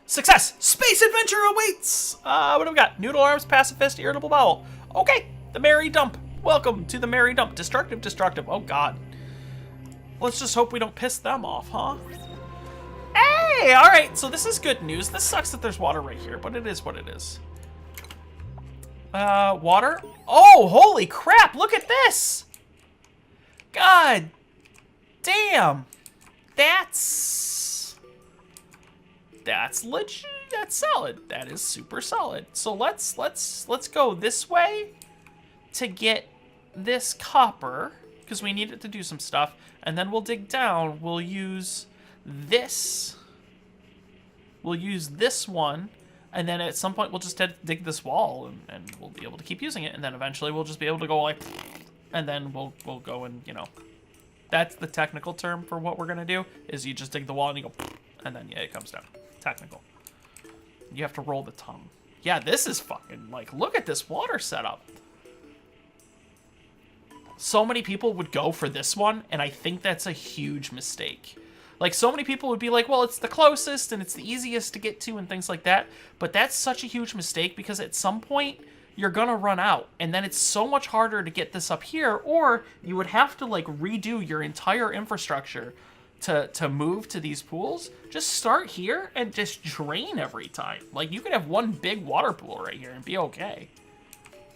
Success! Space adventure awaits! What do we got? Noodle arms, pacifist, irritable bowel. Okay, the merry dump. Welcome to the merry dump. Destructive, destructive. Oh god. Let's just hope we don't piss them off, huh? Hey, alright, so this is good news. This sucks that there's water right here, but it is what it is. Water? Oh, holy crap, look at this! God damn. That's legit. That's solid. That is super solid. So let's go this way to get this copper, because we need it to do some stuff, and then we'll dig down. We'll use this. We'll use this one, and then at some point we'll just dig this wall, and we'll be able to keep using it, and then eventually we'll just be able to go like, and then we'll go and, you know, that's the technical term for what we're gonna do, is you just dig the wall and you go, and then yeah, it comes down. Technical. You have to roll the tongue. Yeah, this is fucking, like, look at this water setup. So many people would go for this one, and I think that's a huge mistake. Like, so many people would be like, well, it's the closest, and it's the easiest to get to, and things like that. But that's such a huge mistake, because at some point, you're gonna run out. And then it's so much harder to get this up here, or you would have to, like, redo your entire infrastructure to move to these pools. Just start here and just drain every time. Like, you could have one big water pool right here and be okay.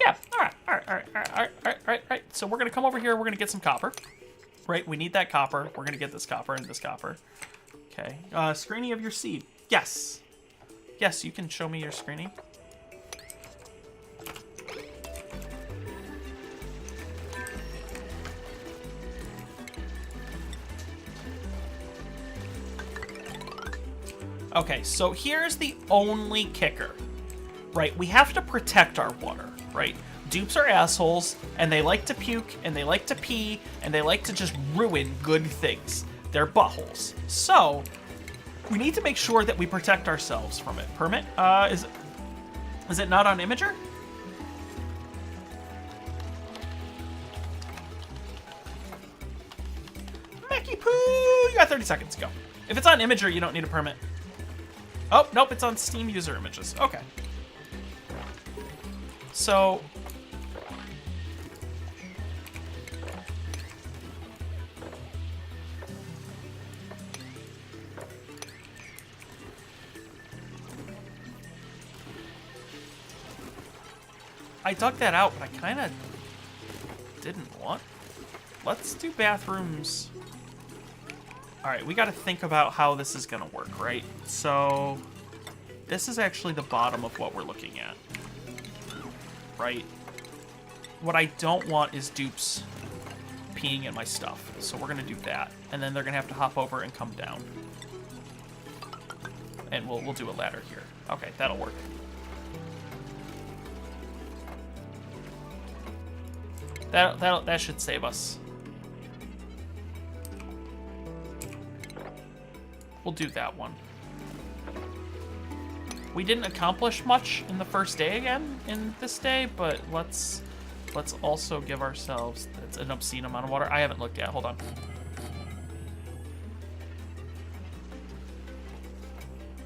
Yeah, all right. So we're gonna come over here, we're gonna get some copper. Right, we need that copper. We're gonna get this copper and this copper. Okay, screening of your seed. Yes. Yes, you can show me your screening. Okay, so here's the only kicker, right? We have to protect our water, right? Dupes are assholes, and they like to puke, and they like to pee, and they like to just ruin good things. They're buttholes. So, we need to make sure that we protect ourselves from it. Permit? Is it not on Imager? Mackie Poo! You got 30 seconds, go. If it's on Imager, you don't need a permit. Oh, nope, it's on Steam user images. Okay. So, I dug that out, but I kind of didn't want. Let's do bathrooms. All right, we got to think about how this is gonna work, right? So, this is actually the bottom of what we're looking at, right? What I don't want is dupes peeing in my stuff, so we're gonna do that, and then they're gonna have to hop over and come down, and we'll do a ladder here. Okay, that'll work. That should save us. We'll do that one. We didn't accomplish much in the first day again in this day, but let's also give ourselves, that's an obscene amount of water. I haven't looked yet, hold on.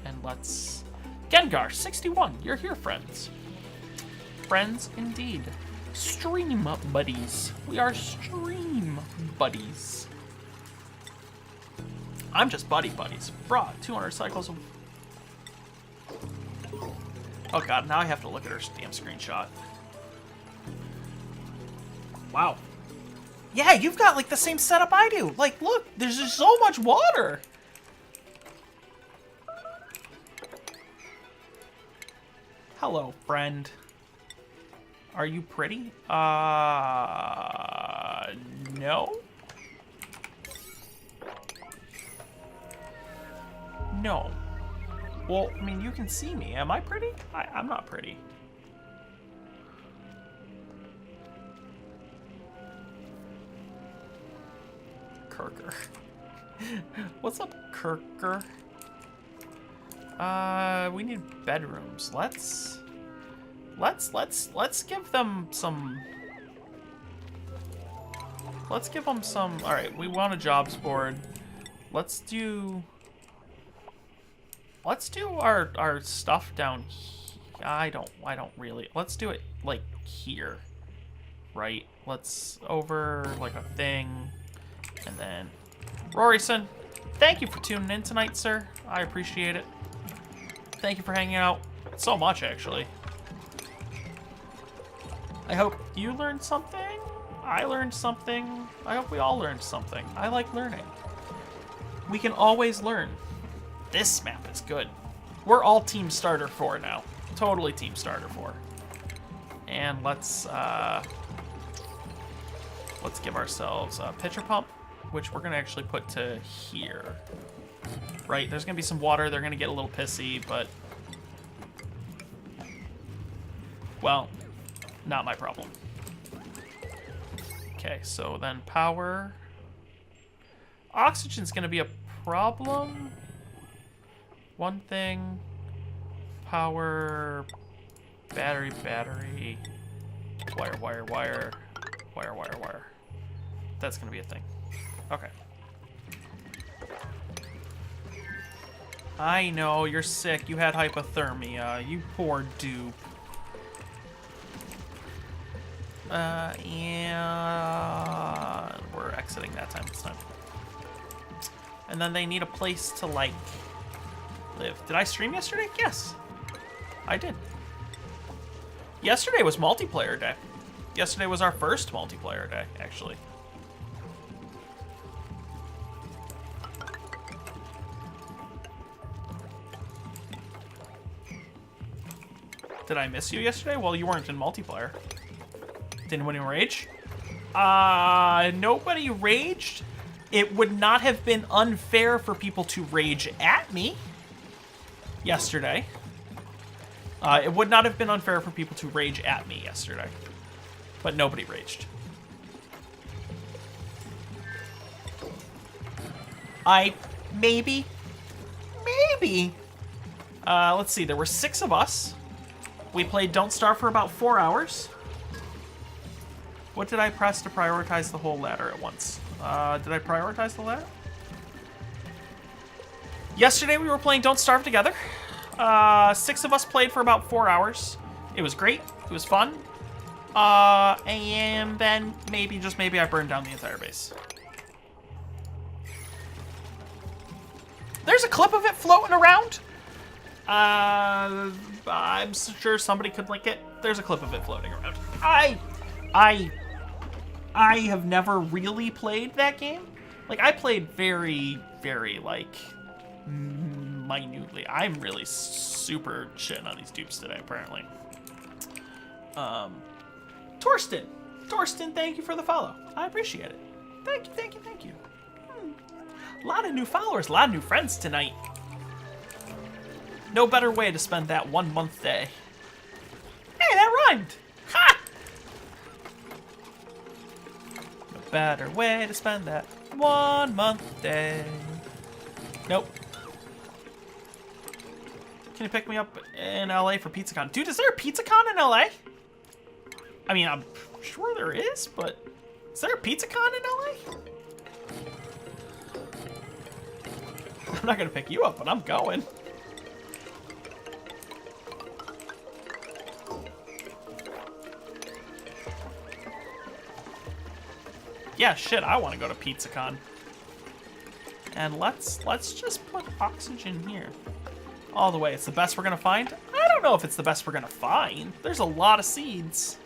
And let's, Gengar, 61, you're here, friends. Friends indeed. Stream buddies. We are stream buddies. I'm just buddies. Broad, 200 cycles of... Oh god, now I have to look at her damn screenshot. Wow. Yeah, you've got like the same setup I do. Like, look, there's just so much water. Hello, friend. Are you pretty? No? No. Well, I mean, you can see me. Am I pretty? I'm not pretty. Kirker. What's up, Kirker? We need bedrooms. Let's give them some... Let's give them some... Alright, we want a jobs board. Let's do... Let's do our stuff down here. I don't really. Let's do it like here. Right? Let's over like a thing. And then Roryson, thank you for tuning in tonight, sir. I appreciate it. Thank you for hanging out so much, actually. I hope you learned something. I learned something. I hope we all learned something. I like learning. We can always learn. This map is good. We're all Team Starter 4 now. Totally Team Starter 4. And let's give ourselves a pitcher pump, which we're gonna actually put to here. Right, there's gonna be some water. They're gonna get a little pissy, but well, not my problem. Okay, so then power. Oxygen's gonna be a problem. One thing. Power. Battery. Wire. That's gonna be a thing. Okay. I know, you're sick. You had hypothermia. You poor dupe. And we're exiting that time this time. And then they need a place to, like, live. Did I stream yesterday? Yes. I did. Yesterday was multiplayer day. Yesterday was our first multiplayer day, actually. Did I miss you yesterday? Well, you weren't in multiplayer. Did anyone rage? Nobody raged. It would not have been unfair for people to rage at me yesterday. It would not have been unfair for people to rage at me yesterday. But nobody raged. Maybe. Let's see, there were 6 of us. We played Don't Starve for about 4 hours. What did I press to prioritize the whole ladder at once? Did I prioritize the ladder? Yesterday we were playing Don't Starve together. 6 of us played for about 4 hours. It was great. It was fun. And then maybe, just maybe, I burned down the entire base. There's a clip of it floating around. I'm sure somebody could link it. There's a clip of it floating around. I have never really played that game. Like, I played very, very, like, minutely. I'm really super shitting on these dupes today, apparently. Torsten, thank you for the follow. I appreciate it. Thank you. A lot of new followers, a lot of new friends tonight. No better way to spend that 1 month day. Hey, that rhymed. Ha! No better way to spend that 1 month day. Nope. Can you pick me up in LA for PizzaCon? Dude, is there a PizzaCon in LA? I mean, I'm sure there is, but is there a PizzaCon in LA? I'm not gonna pick you up, but I'm going. Yeah, shit, I want to go to PizzaCon. And let's just put oxygen here. All the way. It's the best we're gonna find? I don't know if it's the best we're gonna find. There's a lot of seeds.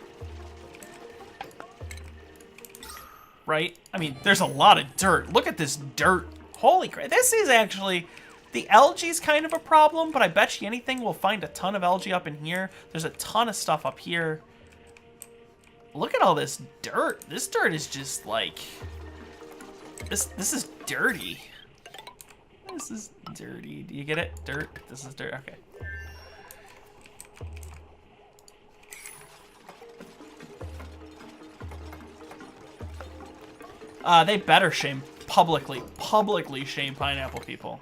Right? I mean, there's a lot of dirt. Look at this dirt. Holy crap. This is actually... The algae's kind of a problem, but I bet you anything we'll find a ton of algae up in here. There's a ton of stuff up here. Look at all this dirt. This dirt is just like... This is dirty. This is dirty. Do you get it? Dirt. This is dirt. Okay. They better shame publicly shame pineapple people.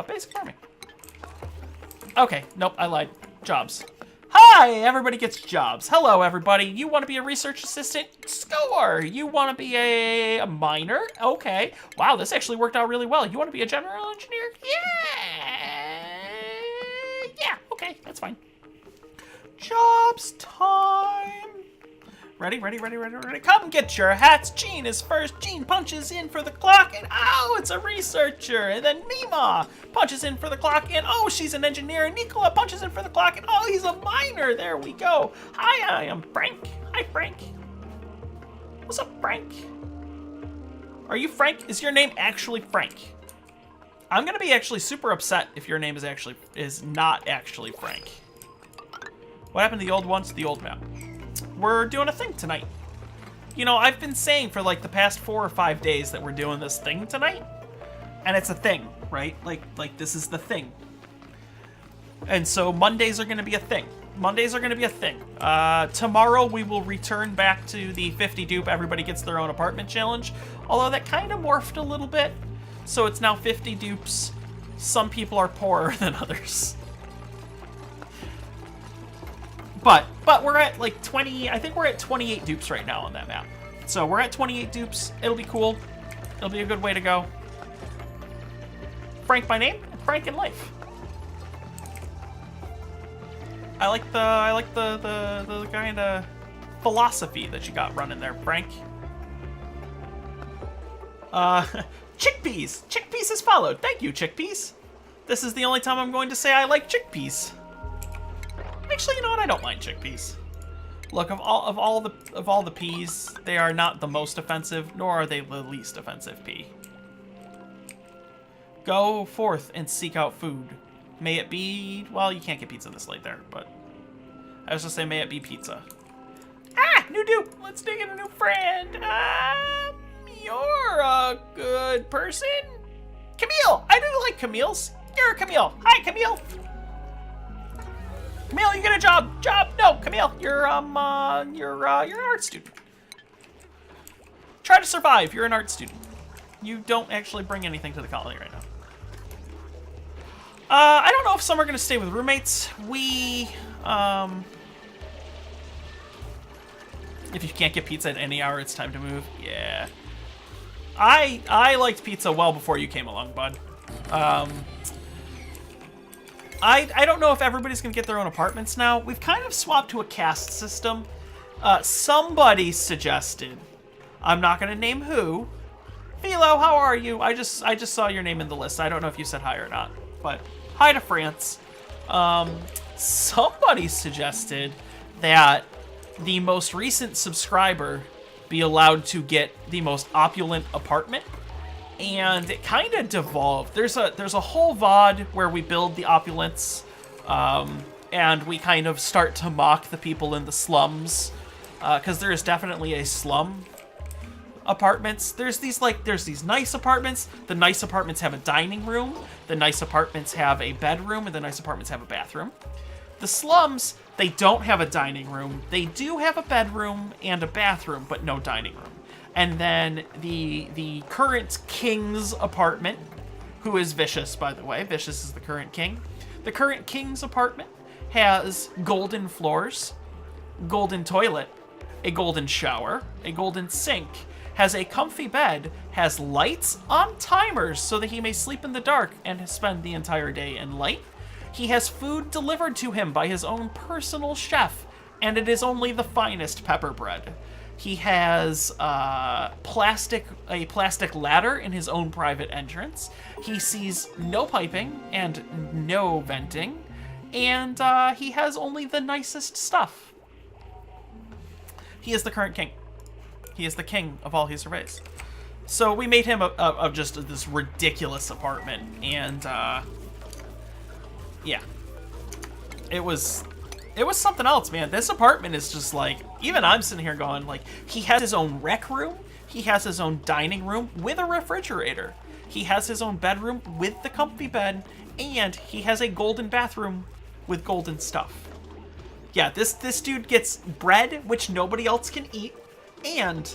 Basic farming. Okay, nope, I lied. Jobs. Hi, everybody gets jobs. Hello, everybody. You want to be a research assistant? Score. You want to be a miner? Okay. Wow, this actually worked out really well. You want to be a general engineer? Yeah. That's fine. Jobs time. Ready? Come get your hats. Gene is first. Gene punches in for the clock, and oh, it's a researcher. And then Mima punches in for the clock, and oh, she's an engineer. And Nicola punches in for the clock, and oh, he's a miner. There we go. Hi, I am Frank. Hi, Frank. What's up, Frank? Are you Frank? Is your name actually Frank? I'm gonna be actually super upset if your name is not actually Frank. What happened to the old ones? The old map. We're doing a thing tonight. You know, I've been saying for like the past 4 or 5 days that we're doing this thing tonight, and it's a thing, right? Like this is the thing. And so Mondays are gonna be a thing. Tomorrow we will return back to the 50 dupe everybody gets their own apartment challenge, although that kind of morphed a little bit. So it's now 50 dupes. Some people are poorer than others. But we're at like 20, I think we're at 28 dupes right now on that map. So we're at 28 dupes. It'll be cool. It'll be a good way to go. Frank by name, Frank in life. I like the kind of philosophy that you got running there, Frank. Chickpeas. Chickpeas is followed. Thank you, Chickpeas. This is the only time I'm going to say I like chickpeas. Actually, you know what? I don't mind chickpeas. Look, of all the peas, they are not the most offensive, nor are they the least offensive pea. Go forth and seek out food. May it be... Well, you can't get pizza this late there, but... I was just saying, may it be pizza. Ah! New dupe! Let's dig in a new friend! You're a good person? Camille! I do like Camille's. You're a Camille. Hi, Camille! Camille, you get a job! No, Camille, you're an art student. Try to survive. You're an art student. You don't actually bring anything to the colony right now. I don't know if some are going to stay with roommates. If you can't get pizza at any hour, it's time to move. Yeah. I liked pizza well before you came along, bud. I don't know if everybody's going to get their own apartments now. We've kind of swapped to a caste system. Somebody suggested, I'm not going to name who. Philo, how are you? I just saw your name in the list. I don't know if you said hi or not, but hi to France. Somebody suggested that the most recent subscriber be allowed to get the most opulent apartment, and it kind of devolved. There's a whole VOD where we build the opulence, and we kind of start to mock the people in the slums, because there is definitely a slum apartments. There's these nice apartments. The nice apartments have a dining room. The nice apartments have a bedroom, and the nice apartments have a bathroom. The slums, they don't have a dining room. They do have a bedroom and a bathroom, but no dining room. And then the current king's apartment, who is Vicious, by the way. Vicious is the current king. The current king's apartment has golden floors, golden toilet, a golden shower, a golden sink, has a comfy bed, has lights on timers so that he may sleep in the dark and spend the entire day in light. He has food delivered to him by his own personal chef, and it is only the finest pepper bread. He has a plastic ladder in his own private entrance. He sees no piping and no venting, and he has only the nicest stuff. He is the current king. He is the king of all he surveys. So we made him of just this ridiculous apartment, and yeah, it was something else, man. This apartment is just like, even I'm sitting here going, like, he has his own rec room, he has his own dining room with a refrigerator, he has his own bedroom with the comfy bed, and he has a golden bathroom with golden stuff. Yeah, this dude gets bread, which nobody else can eat, and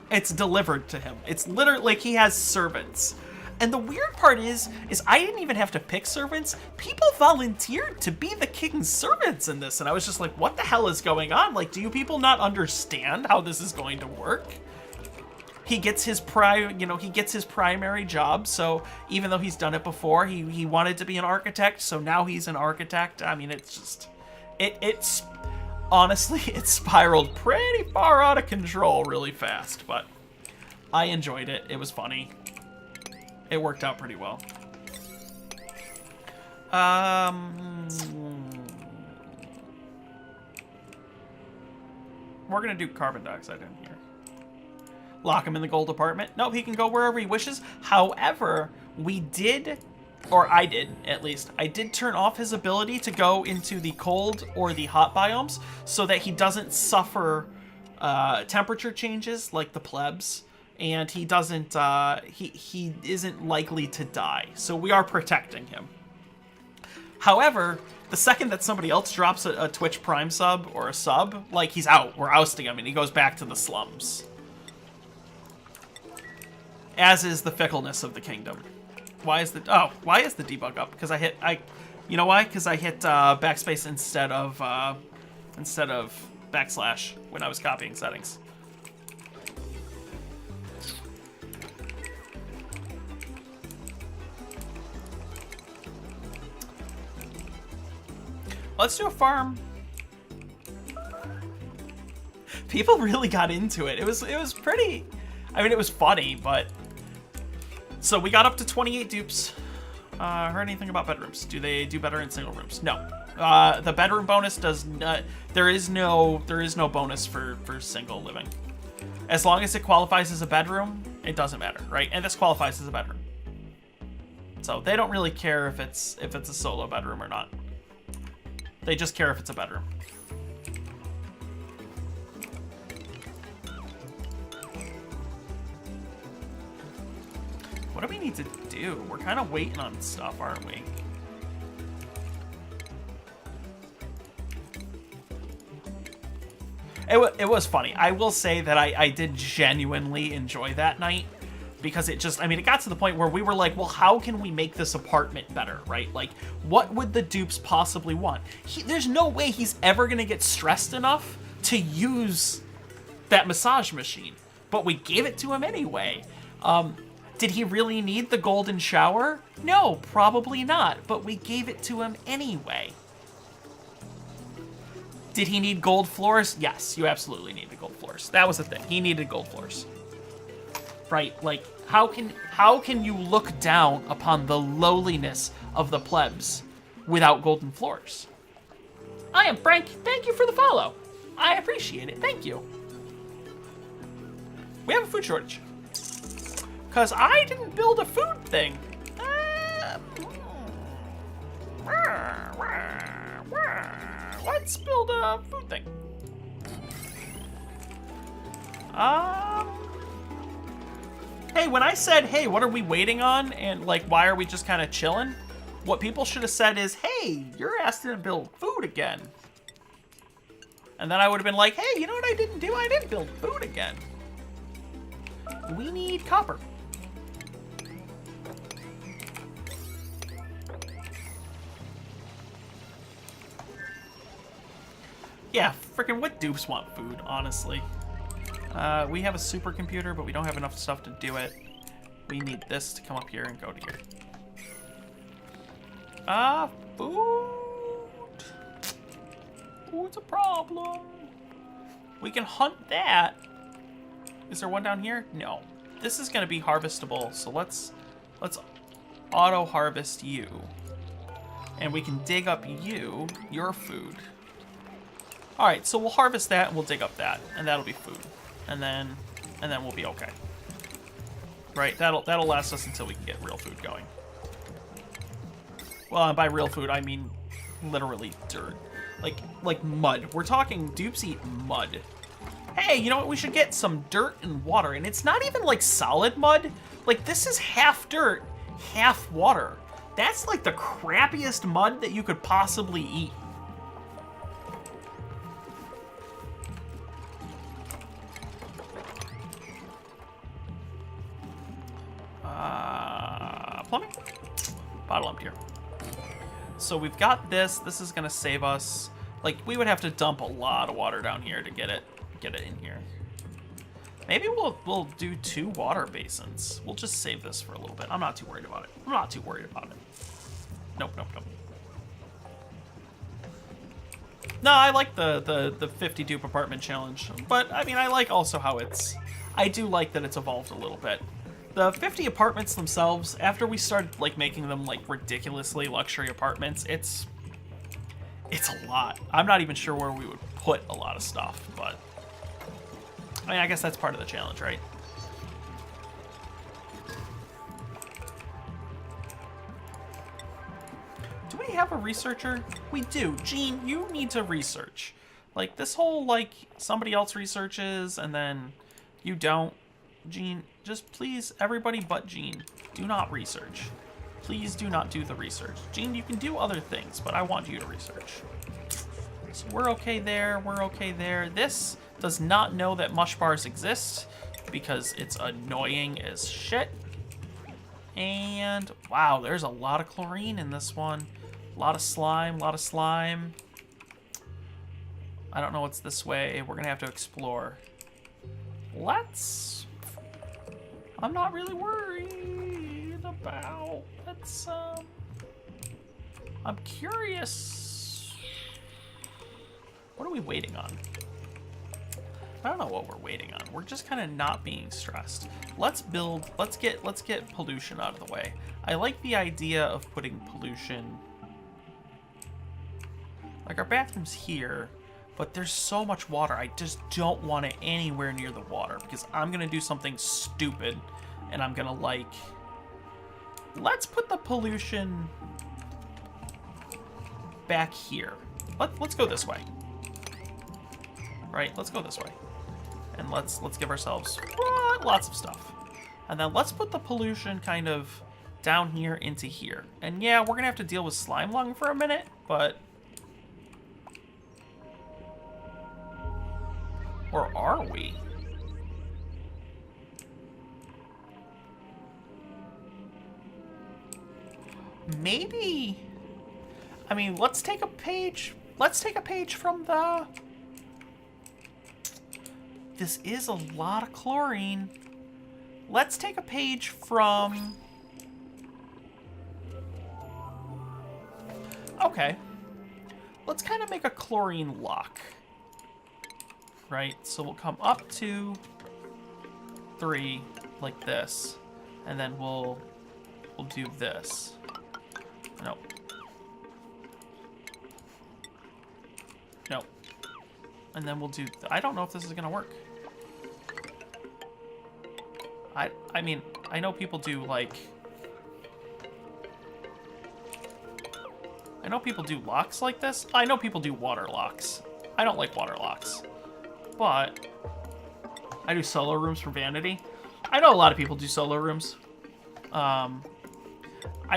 it's delivered to him. It's literally like he has servants. And the weird part is I didn't even have to pick servants. People volunteered to be the king's servants in this, and I was just like, what the hell is going on? Like, do you people not understand how this is going to work? he gets his he gets his primary job. So even though he's done it before, he wanted to be an architect, so now he's an architect. I mean, it's just it's honestly, it spiraled pretty far out of control really fast, but I enjoyed it. It was funny. It worked out pretty well. We're gonna do carbon dioxide in here. Lock him in the gold apartment. Nope, he can go wherever he wishes. However, we did, or I did at least, I did turn off his ability to go into the cold or the hot biomes so that he doesn't suffer temperature changes like the plebs, and he doesn't, he isn't likely to die. So we are protecting him. However, the second that somebody else drops a Twitch Prime sub or a sub, like, he's out. We're ousting him, and he goes back to the slums. As is the fickleness of the kingdom. Why is the debug up? Because you know why? Because I hit backspace instead of backslash when I was copying settings. Let's do a farm. People really got into it. It was pretty, I mean, it was funny, but... So we got up to 28 dupes. Heard anything about bedrooms? Do they do better in single rooms? No. The bedroom bonus does not, there is no bonus for single living. As long as it qualifies as a bedroom, it doesn't matter, right? And this qualifies as a bedroom. So they don't really care if it's a solo bedroom or not. They just care if it's a bedroom. What do we need to do? We're kind of waiting on stuff, aren't we? It was funny. I will say that I did genuinely enjoy that night. Because it just, I mean, it got to the point where we were like, well, how can we make this apartment better, right? Like, what would the dupes possibly want? There's no way he's ever going to get stressed enough to use that massage machine. But we gave it to him anyway. Did he really need the golden shower? No, probably not. But we gave it to him anyway. Did he need gold floors? Yes, you absolutely need the gold floors. That was the thing. He needed gold floors. Right, like, how can you look down upon the lowliness of the plebs without golden floors? I am Frank. Thank you for the follow. I appreciate it. Thank you. We have a food shortage. Because I didn't build a food thing. Let's build a food thing. Hey, when I said, hey, what are we waiting on? And, like, why are we just kind of chilling? What people should have said is, hey, your ass didn't build food again. And then I would have been like, hey, you know what I didn't do? I didn't build food again. We need copper. Yeah, freaking what dupes want food, honestly? We have a supercomputer, but we don't have enough stuff to do it. We need this to come up here and go to here. Food. Food's a problem. We can hunt that. Is there one down here? No. This is gonna be harvestable, so let's auto harvest you. And we can dig up your food. Alright, so we'll harvest that and we'll dig up that, and that'll be food. And then we'll be okay. Right, that'll last us until we can get real food going. Well, and by real food, I mean literally dirt. Like mud. We're talking dupes eat mud. Hey, you know what? We should get some dirt and water. And it's not even like solid mud. Like, this is half dirt, half water. That's like the crappiest mud that you could possibly eat. Plumbing? Bottle up here. So we've got this. This is gonna save us. Like, we would have to dump a lot of water down here to get it in here. Maybe we'll do 2 water basins. We'll just save this for a little bit. I'm not too worried about it. I'm not too worried about it. Nope, nope, nope. No, I like the 50 dupe apartment challenge, but I mean, I like also how I do like that it's evolved a little bit. The 50 apartments themselves, after we started like making them like ridiculously luxury apartments, it's a lot. I'm not even sure where we would put a lot of stuff, but I mean, I guess that's part of the challenge, right? Do we have a researcher? We do. Gene, you need to research. Like, this whole, like, somebody else researches and then you don't. Gene, just please, everybody but Gene, do not research. Please do not do the research. Gene, you can do other things, but I want you to research. So we're okay there, we're okay there. This does not know that mush bars exist because it's annoying as shit. And wow, there's a lot of chlorine in this one. A lot of slime, a lot of slime. I don't know what's this way. We're gonna have to explore. I'm not really worried about, I'm curious. What are we waiting on? I don't know what we're waiting on. We're just kind of not being stressed. Let's get pollution out of the way. I like the idea of putting pollution, like our bathroom's here, but there's so much water. I just don't want it anywhere near the water because I'm gonna do something stupid and I'm gonna like, let's put the pollution back here. Let's go this way. Right, let's go this way. And let's give ourselves lots of stuff. And then let's put the pollution kind of down here into here. And yeah, we're gonna have to deal with slime lung for a minute, but... Or are we? Maybe... I mean, let's take a page from the... This is a lot of chlorine. Let's take a page from... Okay. Let's kind of make a chlorine lock. Right? So we'll come up to 3 like this. And then we'll do this. Nope. Nope. And then we'll do... I don't know if this is going to work. I mean, I know people do, like... I know people do locks like this. I know people do water locks. I don't like water locks. But... I do solo rooms for vanity. I know a lot of people do solo rooms. I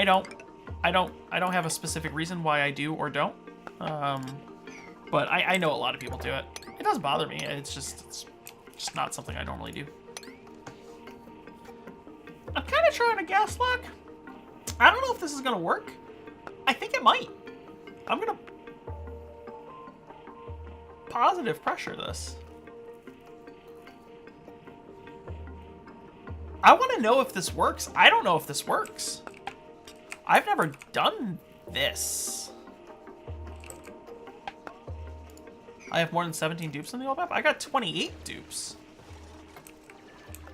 don't have a specific reason why I do or don't. But I know a lot of people do it. It doesn't bother me. It's just not something I normally do. I'm kind of trying a gas lock. I don't know if this is going to work. I think it might. I'm going to positive pressure this. I want to know if this works. I don't know if this works. I've never done this. I have more than 17 dupes in the old map? I got 28 dupes.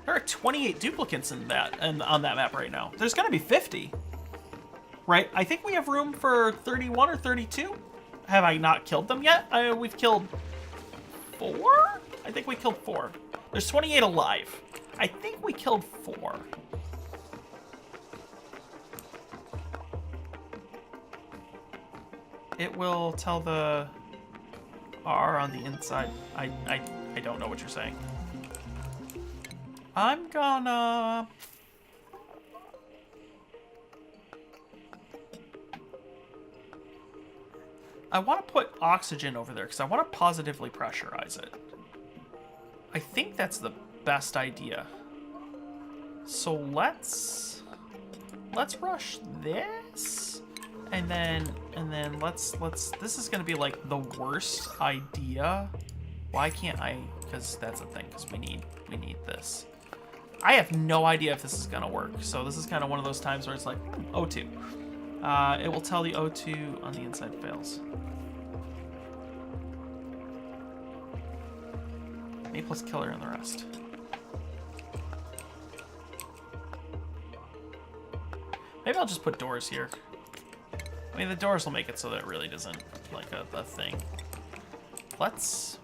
There are 28 duplicates in that on that map right now. There's gonna be 50. Right? I think we have room for 31 or 32. Have I not killed them yet? We've killed 4? I think we killed 4. There's 28 alive. I think we killed 4. It will tell the R on the inside. I don't know what you're saying. I'm gonna... I want to put oxygen over there because I want to positively pressurize it. I think that's the best idea. So let's rush this. And then let's this is gonna be like the worst idea. Why can't I because that's a thing, because we need this. I have no idea if this is gonna work, so this is kind of one of those times where it's like, O2. It will tell the O2 on the inside fails. A plus killer and the rest. Maybe I'll just put doors here. I mean, the doors will make it so that it really doesn't like a thing. Let's.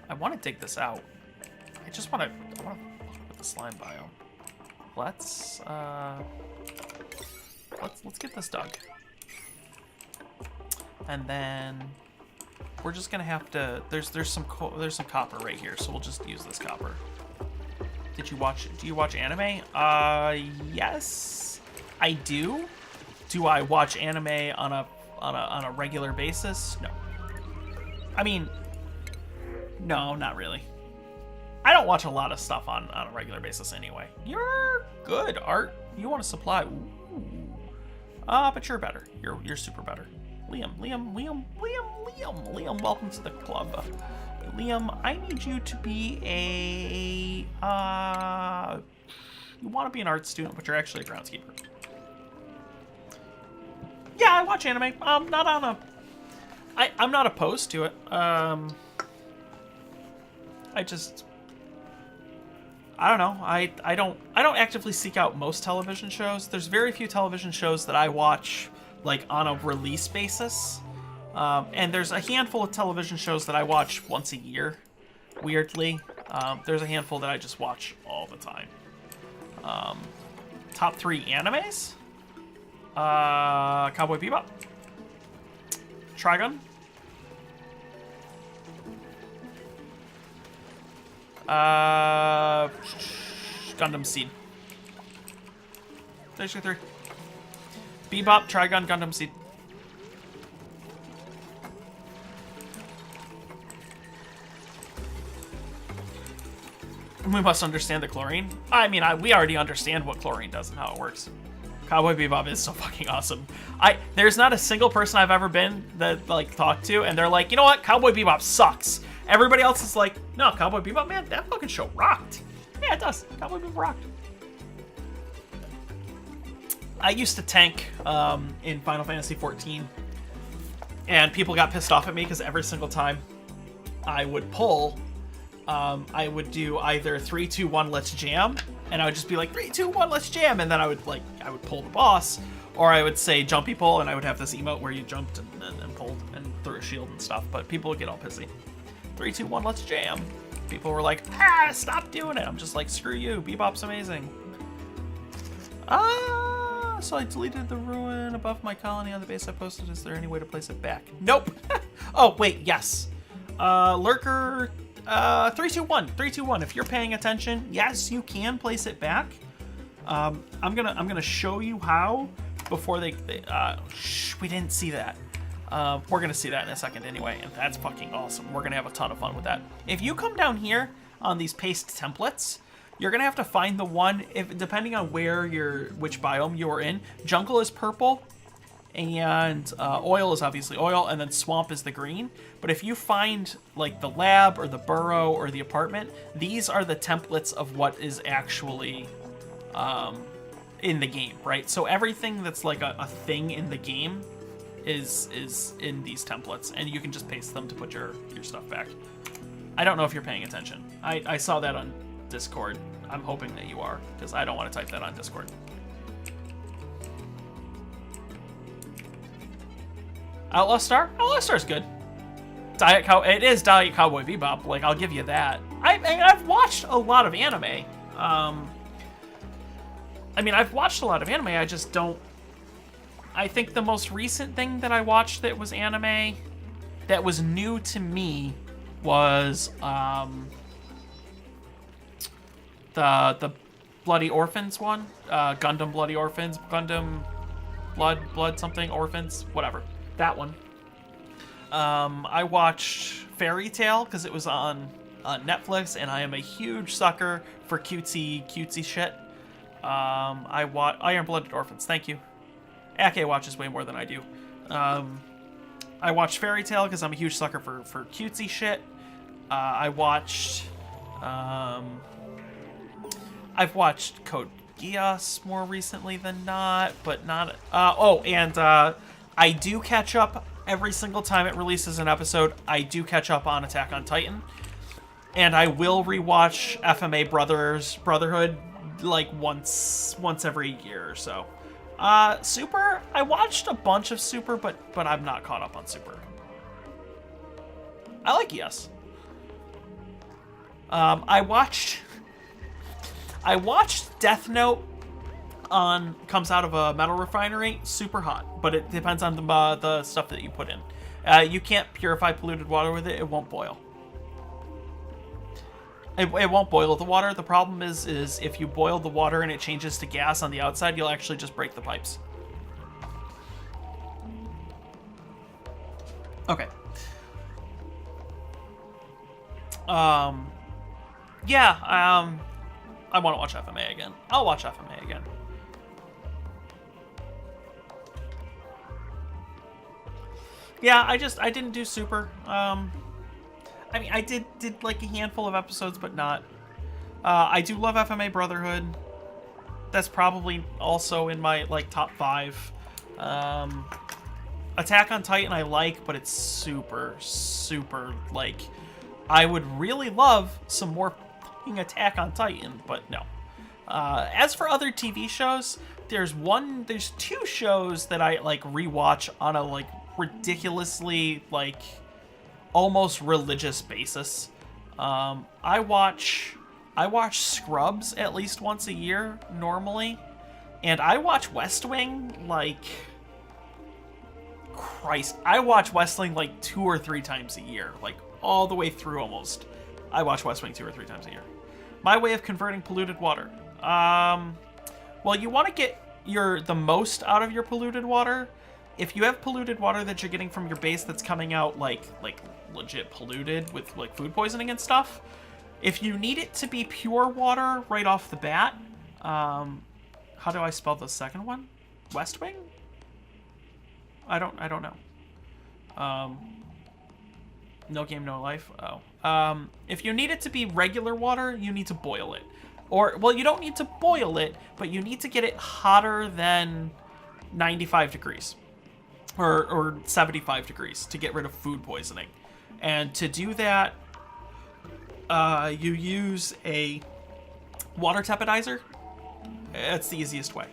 I want to dig this out. I just want to. With the slime biome. Let's get this dug. And then we're just gonna have to. There's some copper right here, so we'll just use this copper. Do you watch anime? Yes, I do. Do I watch anime on a regular basis? No. I mean, no, not really. I don't watch a lot of stuff on a regular basis anyway. You're good, Art. You want to supply? Ooh. But you're better. You're super better. Liam, welcome to the club. Liam, I need you to be a you want to be an art student, but you're actually a groundskeeper. Yeah, I watch anime. Not on a. I'm not opposed to it. I don't know. I don't actively seek out most television shows. There's very few television shows that I watch like on a release basis. And there's a handful of television shows that I watch once a year, weirdly. There's a handful that I just watch all the time. Top 3 animes? Cowboy Bebop. Trigun. Gundam Seed. There's your 3. Bebop, Trigun, Gundam Seed. We must understand the chlorine. I mean, we already understand what chlorine does and how it works. Cowboy Bebop is so fucking awesome. There's not a single person I've ever been that like talked to and they're like, you know what, Cowboy Bebop sucks. Everybody else is like, no, Cowboy Bebop, man, that fucking show rocked. Yeah, it does. Cowboy Bebop rocked. I used to tank in Final Fantasy XIV, and people got pissed off at me because every single time I would pull, I would do either 3, 2, 1, let's jam, and I would just be like 3, 2, 1, let's jam, and then I would pull the boss, or I would say jumpy pull, and I would have this emote where you jumped and pulled and threw a shield and stuff, but people would get all pissy. 3, 2, 1, let's jam. People were like, stop doing it. I'm just like, screw you, Bebop's amazing. So I deleted the ruin above my colony on the base I posted. Is there any way to place it back? Nope. Oh, wait, yes. Lurker, 3, 2, 1. 3, 2, 1. If you're paying attention, yes, you can place it back. I'm gonna show you how before we didn't see that. We're gonna see that in a second anyway, and that's fucking awesome. We're gonna have a ton of fun with that. If you come down here on these paste templates, you're gonna have to find the one, depending on which biome you're in. Jungle is purple, and oil is obviously oil, and then swamp is the green. But if you find like the lab or the burrow or the apartment, these are the templates of what is actually in the game, right? So everything that's like a thing in the game is in these templates, and you can just paste them to put your stuff back. I don't know if you're paying attention. I saw that on Discord. I'm hoping that you are, because I don't want to type that on Discord. Outlaw Star? Outlaw Star's good. It is Diet Cowboy Bebop, like, I'll give you that. I've watched a lot of anime. I've watched a lot of anime, I just don't... I think the most recent thing that I watched that was anime that was new to me was the Bloody Orphans one. Gundam Bloody Orphans, Gundam Blood something, Orphans, whatever. That one. I watched Fairy Tail because it was on Netflix, and I am a huge sucker for cutesy shit. I watch Iron Blooded Orphans, thank you. Ake watches way more than I do. I watched Fairy Tail because I'm a huge sucker for cutesy shit. I've watched Code Geass more recently than not, but not. I do catch up every single time it releases an episode. I do catch up on Attack on Titan, and I will rewatch FMA Brotherhood like once every year or so. Super, I watched a bunch of Super, but I'm not caught up on Super. I like Geass. I watched Death Note comes out of a metal refinery. Super hot, but it depends on the stuff that you put in. You can't purify polluted water with it. It won't boil. It won't boil the water. The problem is if you boil the water and it changes to gas on the outside, you'll actually just break the pipes. Okay. Yeah, I want to watch FMA again. I'll watch FMA again. Yeah, I didn't do Super. I mean, I did like a handful of episodes, but not. I do love FMA Brotherhood. That's probably also in my like top 5. Attack on Titan I like, but it's super like. I would really love some more Attack on Titan, but no. As for other TV shows, there's 2 shows that I like rewatch on a like ridiculously like almost religious basis. I watch Scrubs at least once a year normally, and I watch West Wing like Christ. I watch West Wing like 2 or 3 times a year, like all the way through almost. I watch West Wing 2 or 3 times a year. My way of converting polluted water. Well, you want to get the most out of your polluted water. If you have polluted water that you're getting from your base that's coming out like legit polluted with like food poisoning and stuff, if you need it to be pure water right off the bat, how do I spell the second one? West Wing? I don't know. No Game, No Life. Oh. If you need it to be regular water, you need to boil it. Or, well, you don't need to boil it, but you need to get it hotter than 95 degrees. Or 75 degrees to get rid of food poisoning. And to do that, you use a water tepidizer. That's the easiest way.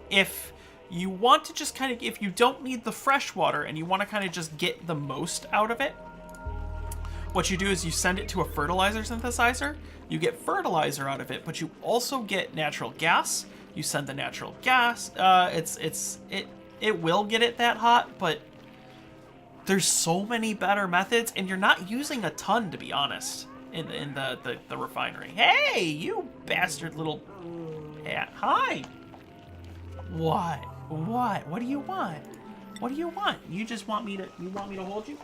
If you want to just kind of, if you don't need the fresh water and you want to kind of just get the most out of it, what you do is you send it to a fertilizer synthesizer. You get fertilizer out of it, but you also get natural gas. You send the natural gas. It will get it that hot, but there's so many better methods, and you're not using a ton, to be honest, in the refinery. Hey, you bastard little... Yeah, hi. What? What do you want? What do you want? You just want me to... You want me to hold you?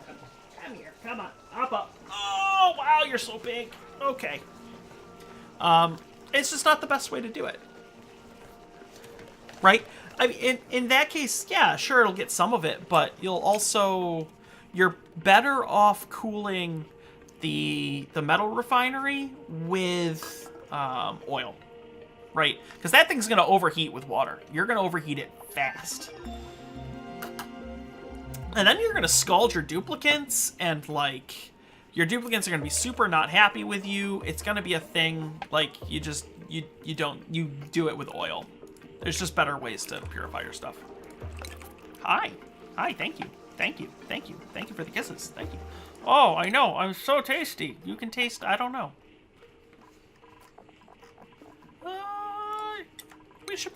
Come here. Come on. Hop up. Oh, wow, you're so big. Okay. It's just not the best way to do it. Right? I mean, in that case, yeah, sure, it'll get some of it, but you're better off cooling the metal refinery with oil, right? Because that thing's going to overheat with water. You're going to overheat it fast. And then you're going to scald your duplicants, and, like, your duplicants are going to be super not happy with you. It's going to be a thing, like, you do it with oil. There's just better ways to purify your stuff. Hi, thank you for the kisses, thank you. Oh, I know, I'm so tasty. You can taste, I don't know. We should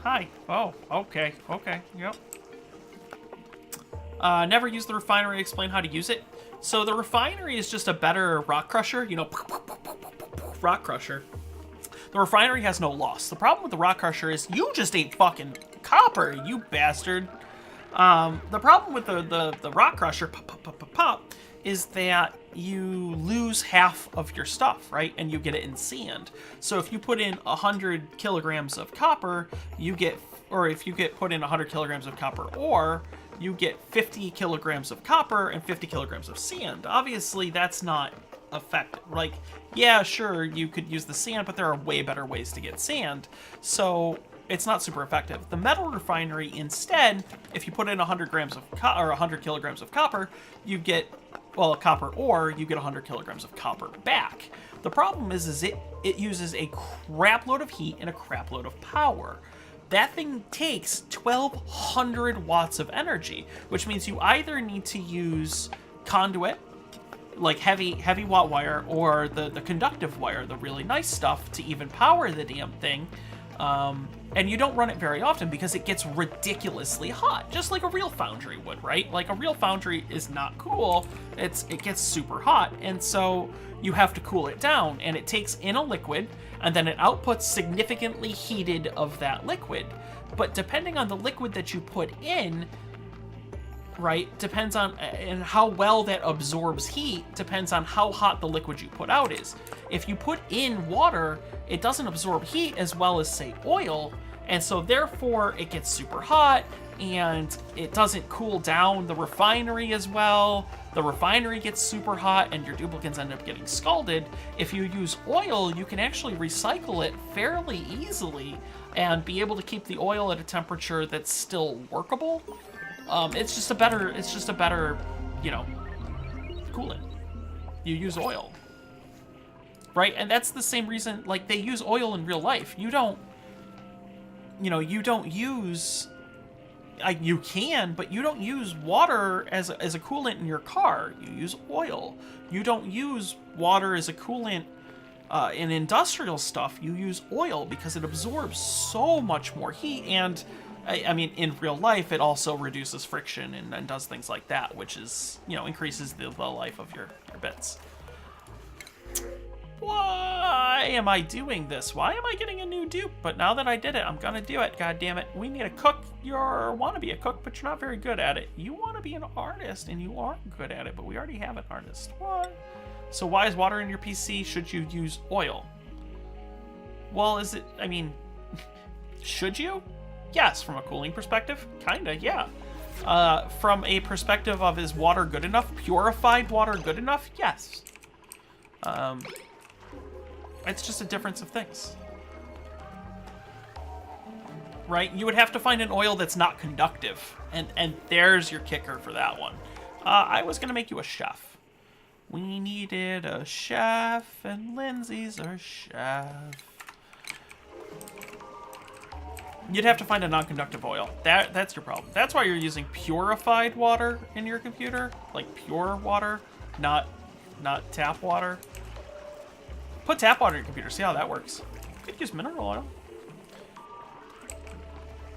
hi, oh, okay, yep. Never use the refinery, explain how to use it. So the refinery is just a better rock crusher, you know, rock crusher. The refinery has no loss. The problem with the rock crusher is you just ate fucking copper, you bastard. The problem with the rock crusher is that you lose half of your stuff, right? And you get it in sand. So if you put in 100 kilograms of copper, if you put in 100 kilograms of copper ore, you get 50 kilograms of copper and 50 kilograms of sand. Obviously, that's not effective. Like, yeah, sure, you could use the sand, but there are way better ways to get sand. So it's not super effective. The metal refinery, instead, if you put in 100 grams of or 100 kilograms of copper, you get, well, copper ore, you get 100 kilograms of copper back. The problem is it uses a crap load of heat and a crap load of power. That thing takes 1,200 watts of energy, which means you either need to use conduit, like heavy watt wire, or the conductive wire, the really nice stuff, to even power the damn thing. And you don't run it very often because it gets ridiculously hot, just like a real foundry would, right? Like, a real foundry is not cool. It gets super hot, and so you have to cool it down, and it takes in a liquid, and then it outputs significantly heated of that liquid. But depending on the liquid that you put in, right, depends on, and how well that absorbs heat depends on how hot the liquid you put out is. If you put in water, it doesn't absorb heat as well as, say, oil, and so therefore it gets super hot, and it doesn't cool down the refinery as well. The refinery gets super hot, and your duplicants end up getting scalded. If you use oil, you can actually recycle it fairly easily and be able to keep the oil at a temperature that's still workable. It's just a better, you know, coolant. You use oil, right? And that's the same reason, like, they use oil in real life. You don't use, you can, but you don't use water as a coolant in your car. You use oil. You don't use water as a coolant in industrial stuff. You use oil because it absorbs so much more heat, and I mean, in real life, it also reduces friction and does things like that, which is, you know, increases the life of your bits. Why am I doing this? Why am I getting a new dupe? But now that I did it, I'm gonna do it. God damn it. We need a cook. You want to be a cook, but you're not very good at it. You want to be an artist, and you are good at it, but we already have an artist. What? So why is water in your PC? Should you use oil? Well, is it, I mean, should you? Yes, from a cooling perspective, kinda, yeah. From a perspective of, is water good enough? Purified water good enough? Yes. It's just a difference of things. Right? You would have to find an oil that's not conductive, and there's your kicker for that one. I was gonna make you a chef. We needed a chef, and Lindsay's our chef. You'd have to find a non-conductive oil. That's your problem. That's why you're using purified water in your computer, like pure water, not tap water. Put tap water in your computer, see how that works. You could use mineral oil.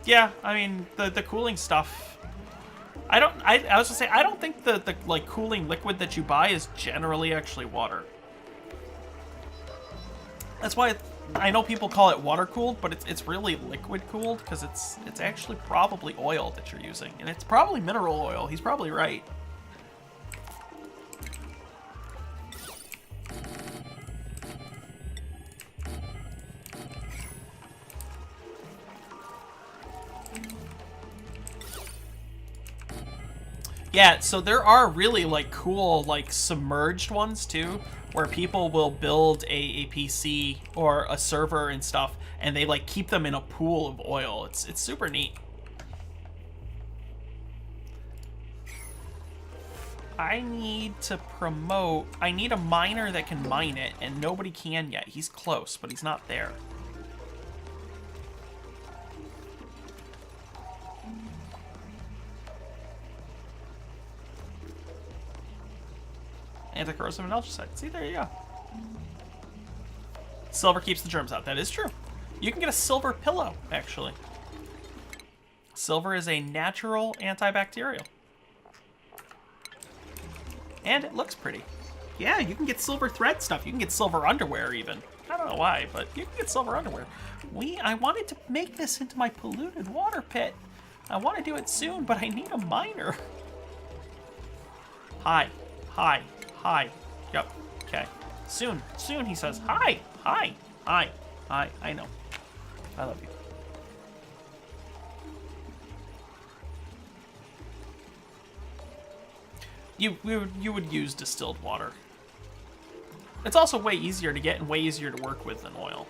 Yeah, I mean, the cooling stuff. I was gonna say, I don't think the like cooling liquid that you buy is generally actually water. That's why I know people call it water cooled, but it's really liquid cooled, because it's actually probably oil that you're using, and it's probably mineral oil. He's probably right. Yeah, so there are really, like, cool, like, submerged ones, too, where people will build a PC or a server and stuff, and they, like, keep them in a pool of oil. It's super neat. I need a miner that can mine it, and nobody can yet. He's close, but he's not there. Anti-corrosive and algicide. See, there you go. Silver keeps the germs out. That is true. You can get a silver pillow, actually. Silver is a natural antibacterial. And it looks pretty. Yeah, you can get silver thread stuff. You can get silver underwear, even. I don't know why, but you can get silver underwear. I wanted to make this into my polluted water pit. I want to do it soon, but I need a miner. Hi. Hi. Hi. Yep. Okay. Soon. Soon, he says. Hi. Hi. Hi. Hi. I know. I love you. You would use distilled water. It's also way easier to get and way easier to work with than oil.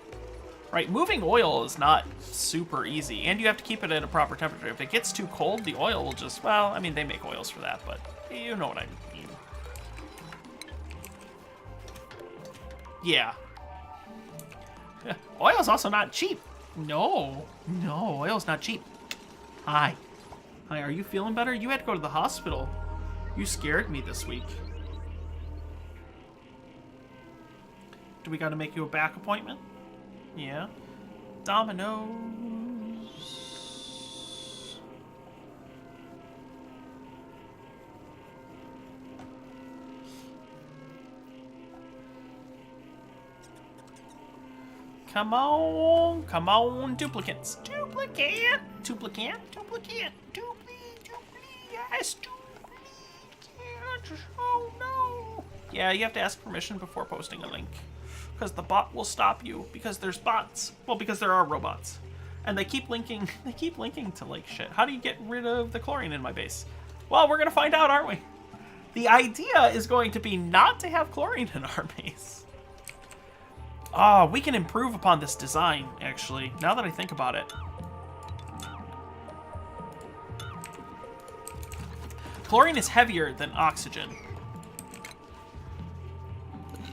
Right, moving oil is not super easy, and you have to keep it at a proper temperature. If it gets too cold, the oil will just, well, I mean, they make oils for that, but you know what I mean. Yeah. Oil's also not cheap. No, oil's not cheap. Hi. Hi, are you feeling better? You had to go to the hospital. You scared me this week. Do we gotta make you a back appointment? Yeah. Dominoes. Come on, duplicants. Duplicate, yes, duplicate. Oh no. Yeah, you have to ask permission before posting a link. Because the bot will stop you, because there's bots. Well, because there are robots. And they keep linking to like shit. How do you get rid of the chlorine in my base? Well, we're gonna find out, aren't we? The idea is going to be not to have chlorine in our base. Oh, we can improve upon this design, actually, now that I think about it. Chlorine is heavier than oxygen.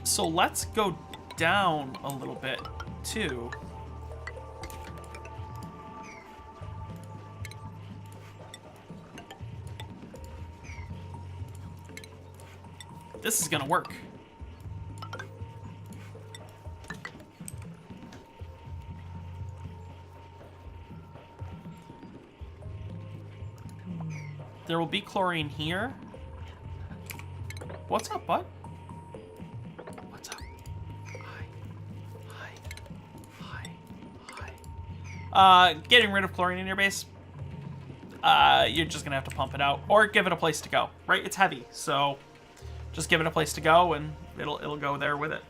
So let's go down a little bit too. This is gonna work. There will be chlorine here. What's up, bud? Getting rid of chlorine in your base, you're just gonna have to pump it out or give it a place to go, right? It's heavy, so just give it a place to go and it'll go there with it.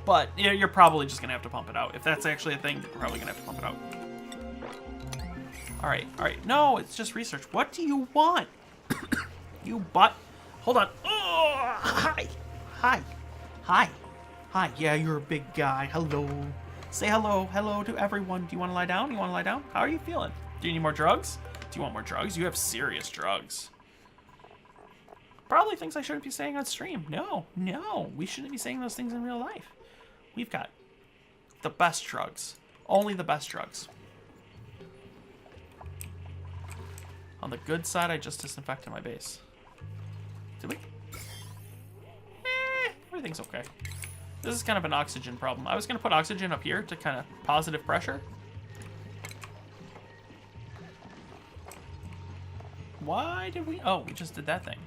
But you're probably just gonna have to pump it out. If that's actually a thing, you're probably gonna have to pump it out. All right. No, it's just research. What do you want? You butt. Hold on. Oh, hi. Yeah, you're a big guy. Hello. Say hello to everyone. Do you want to lie down? How are you feeling? Do you need more drugs? Do you want more drugs? You have serious drugs. Probably things I shouldn't be saying on stream. No, we shouldn't be saying those things in real life. We've got the best drugs. Only the best drugs. On the good side, I just disinfected my base. Did we? Everything's okay. This is kind of an oxygen problem. I was going to put oxygen up here to kind of positive pressure. Why did we? Oh, we just did that thing.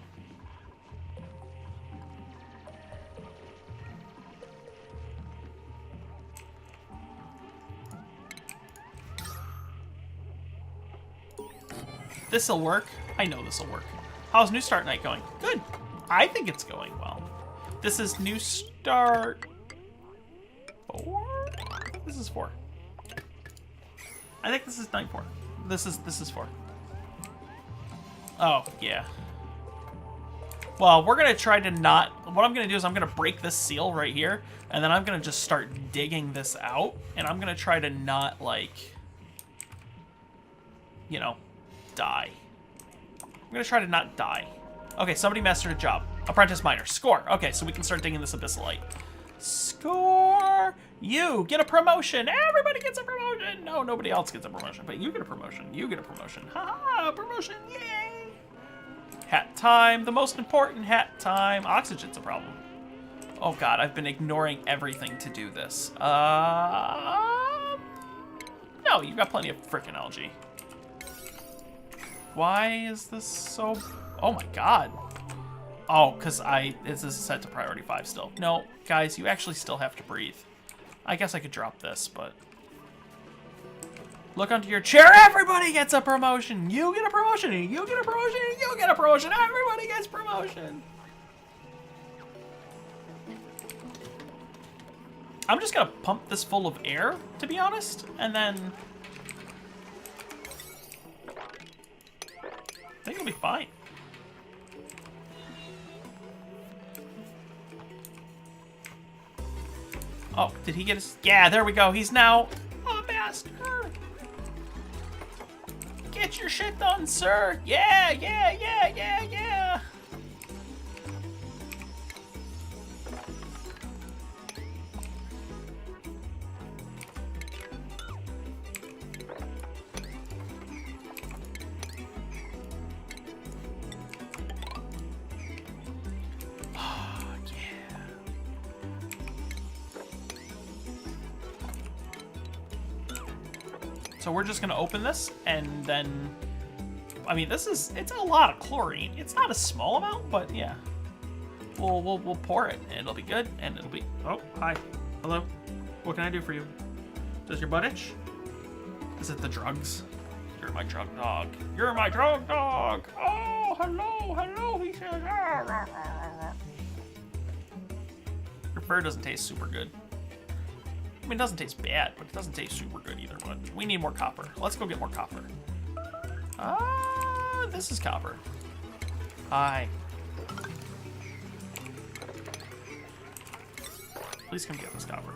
This'll work. I know this'll work. How's New Start Night going? Good. I think it's going well. This is New Start 4? This is 4. I think this is night 4. This is 4. Oh, yeah. Well, we're gonna try to not... What I'm gonna do is I'm gonna break this seal right here, and then I'm gonna just start digging this out, and I'm gonna try to not, like... You know, die. I'm gonna try to not die. Okay, somebody mastered a job. Apprentice miner. Score. Okay, so we can start digging this abyssalite. Score! You get a promotion! Everybody gets a promotion! No, nobody else gets a promotion, but you get a promotion. You get a promotion. Haha, promotion, yay! Hat time, the most important hat time. Oxygen's a problem. Oh god, I've been ignoring everything to do this. No, you've got plenty of frickin' algae. Why is this so... Oh my god. Oh, because this is set to priority 5 still. No, guys, you actually still have to breathe. I guess I could drop this, but... Look under your chair, everybody gets a promotion! You get a promotion, and you get a promotion, and you get a promotion! Everybody gets promotion! I'm just gonna pump this full of air, to be honest, and then... I think it'll be fine. Oh, did he get his... Yeah, there we go. He's now a master. Get your shit done, sir. Yeah, yeah, yeah, yeah, yeah. So we're just gonna open this, and then, I mean, it's a lot of chlorine. It's not a small amount, but yeah. We'll pour it, and it'll be good, and it'll be, oh, hi, hello. What can I do for you? Does your butt itch? Is it the drugs? You're my drug dog. You're my drug dog. Oh, hello, he says. Your fur doesn't taste super good. I mean, it doesn't taste bad, but it doesn't taste super good either. But we need more copper. Let's go get more copper. This is copper. Hi. Please come get this copper.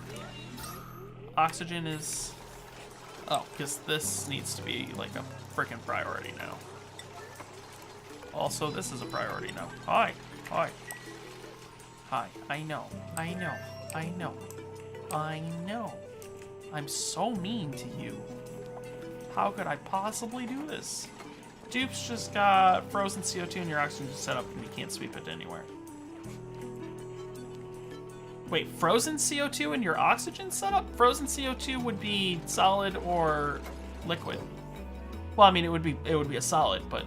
Oxygen is... Oh, because this needs to be like a freaking priority now. Also, this is a priority now. Hi. Hi. Hi. I know. I know. I know. I know. I'm so mean to you. How could I possibly do this? Dupes just got frozen CO2 in your oxygen setup and you can't sweep it anywhere. Wait, frozen CO2 in your oxygen setup? Frozen CO2 would be solid or liquid. Well, I mean, it would be a solid, but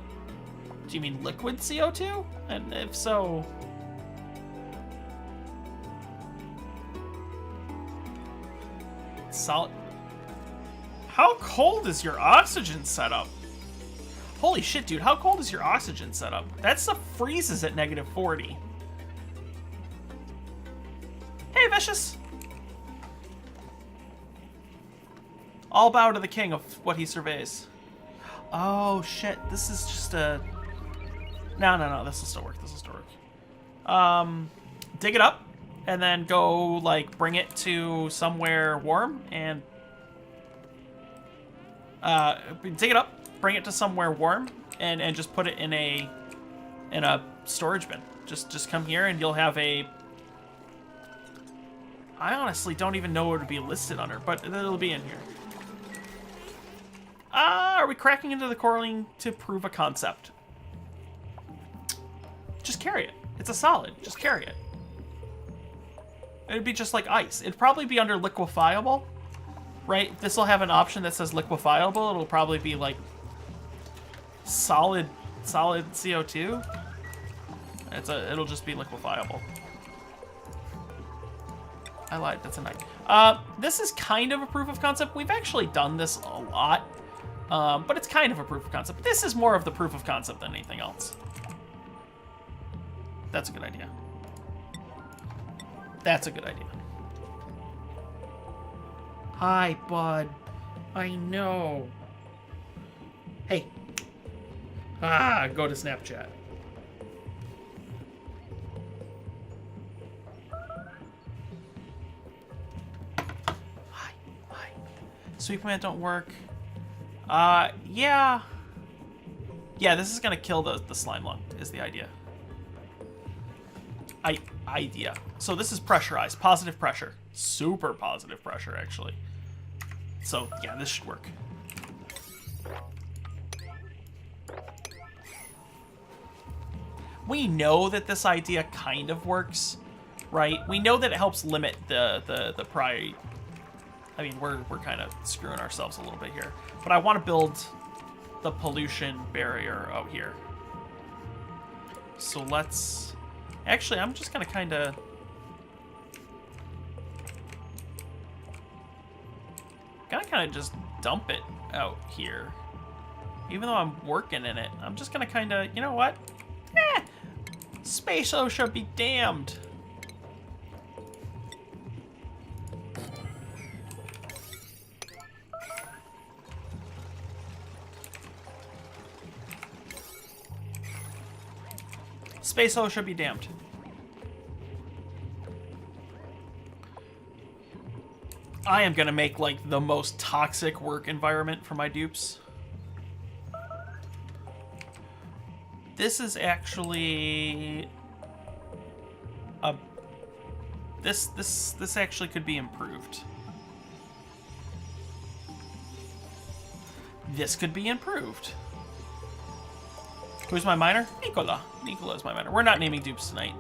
do you mean liquid CO2? And if so, solid. How cold is your oxygen setup? Holy shit, dude, how cold is your oxygen setup? That stuff freezes at -40. Hey, Vicious. All bow to the king of what he surveys. Oh shit, this is just a... No, this will still work, dig it up. And then go, like, bring it to somewhere warm and... dig it up, bring it to somewhere warm, and just put it in a storage bin. Just come here and you'll have a... I honestly don't even know what it would be listed under, but it'll be in here. Are we cracking into the coralline to prove a concept? Just carry it. It's a solid. Just carry it. It'd be just like ice. It'd probably be under liquefiable, right? This will have an option that says liquefiable. It'll probably be like solid CO2. It'll just be liquefiable. I lied, that's a knight. This is kind of a proof of concept. We've actually done this a lot, but it's kind of a proof of concept. This is more of the proof of concept than anything else. That's a good idea. That's a good idea. Hi, bud. I know. Hey. Go to Snapchat. Hi. Sweep command don't work. Yeah. Yeah, this is gonna kill the slime lung, is the idea. Idea. So this is pressurized, positive pressure. Super positive pressure, actually. So, yeah, this should work. We know that this idea kind of works, right? We know that it helps limit the pride. I mean, we're kind of screwing ourselves a little bit here. But I want to build the pollution barrier out here. So let's... Actually, I'm just going to kind of... just dump it out here. Even though I'm working in it, I'm just gonna kind of, you know what? Space OSHA be damned. Space OSHA be damned. I am gonna make, like, the most toxic work environment for my dupes. This is actually... This actually could be improved. This could be improved. Who's my miner? Nicola. Nicola is my miner. We're not naming dupes tonight.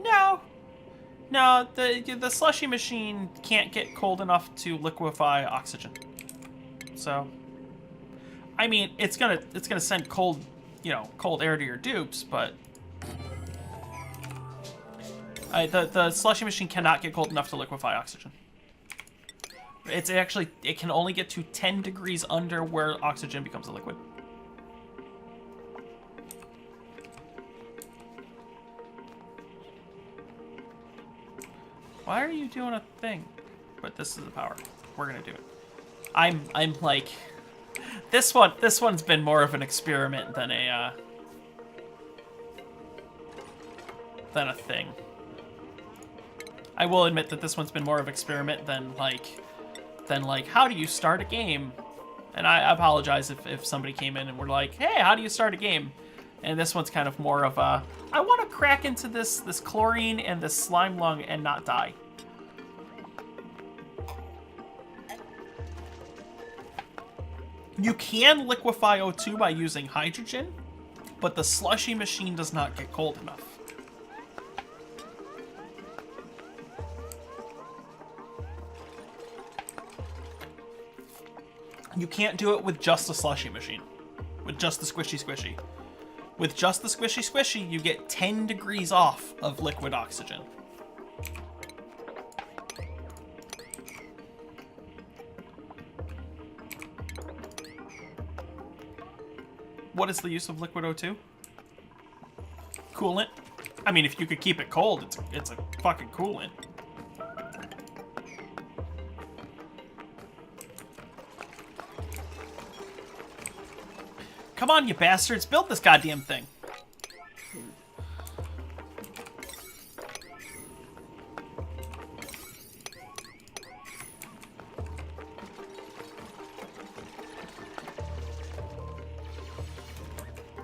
No. No, the slushy machine can't get cold enough to liquefy oxygen. So, I mean, it's gonna send cold, cold air to your dupes, but the slushy machine cannot get cold enough to liquefy oxygen. It can only get to 10 degrees under where oxygen becomes a liquid. Why are you doing a thing? But this is the power. We're gonna do it. I'm like, this one's been more of an experiment than a thing. I will admit that this one's been more of an experiment than like how do you start a game? And I apologize if somebody came in and were like, hey, how do you start a game? And this one's kind of more of a, I want to crack into this chlorine and this slime lung and not die. You can liquefy O2 by using hydrogen, but the slushy machine does not get cold enough. You can't do it with just the slushy machine. With just the squishy squishy. With just the squishy squishy, you get 10 degrees off of liquid oxygen. What is the use of liquid O2? Coolant. I mean, if you could keep it cold, it's a fucking coolant. Come on, you bastards, build this goddamn thing.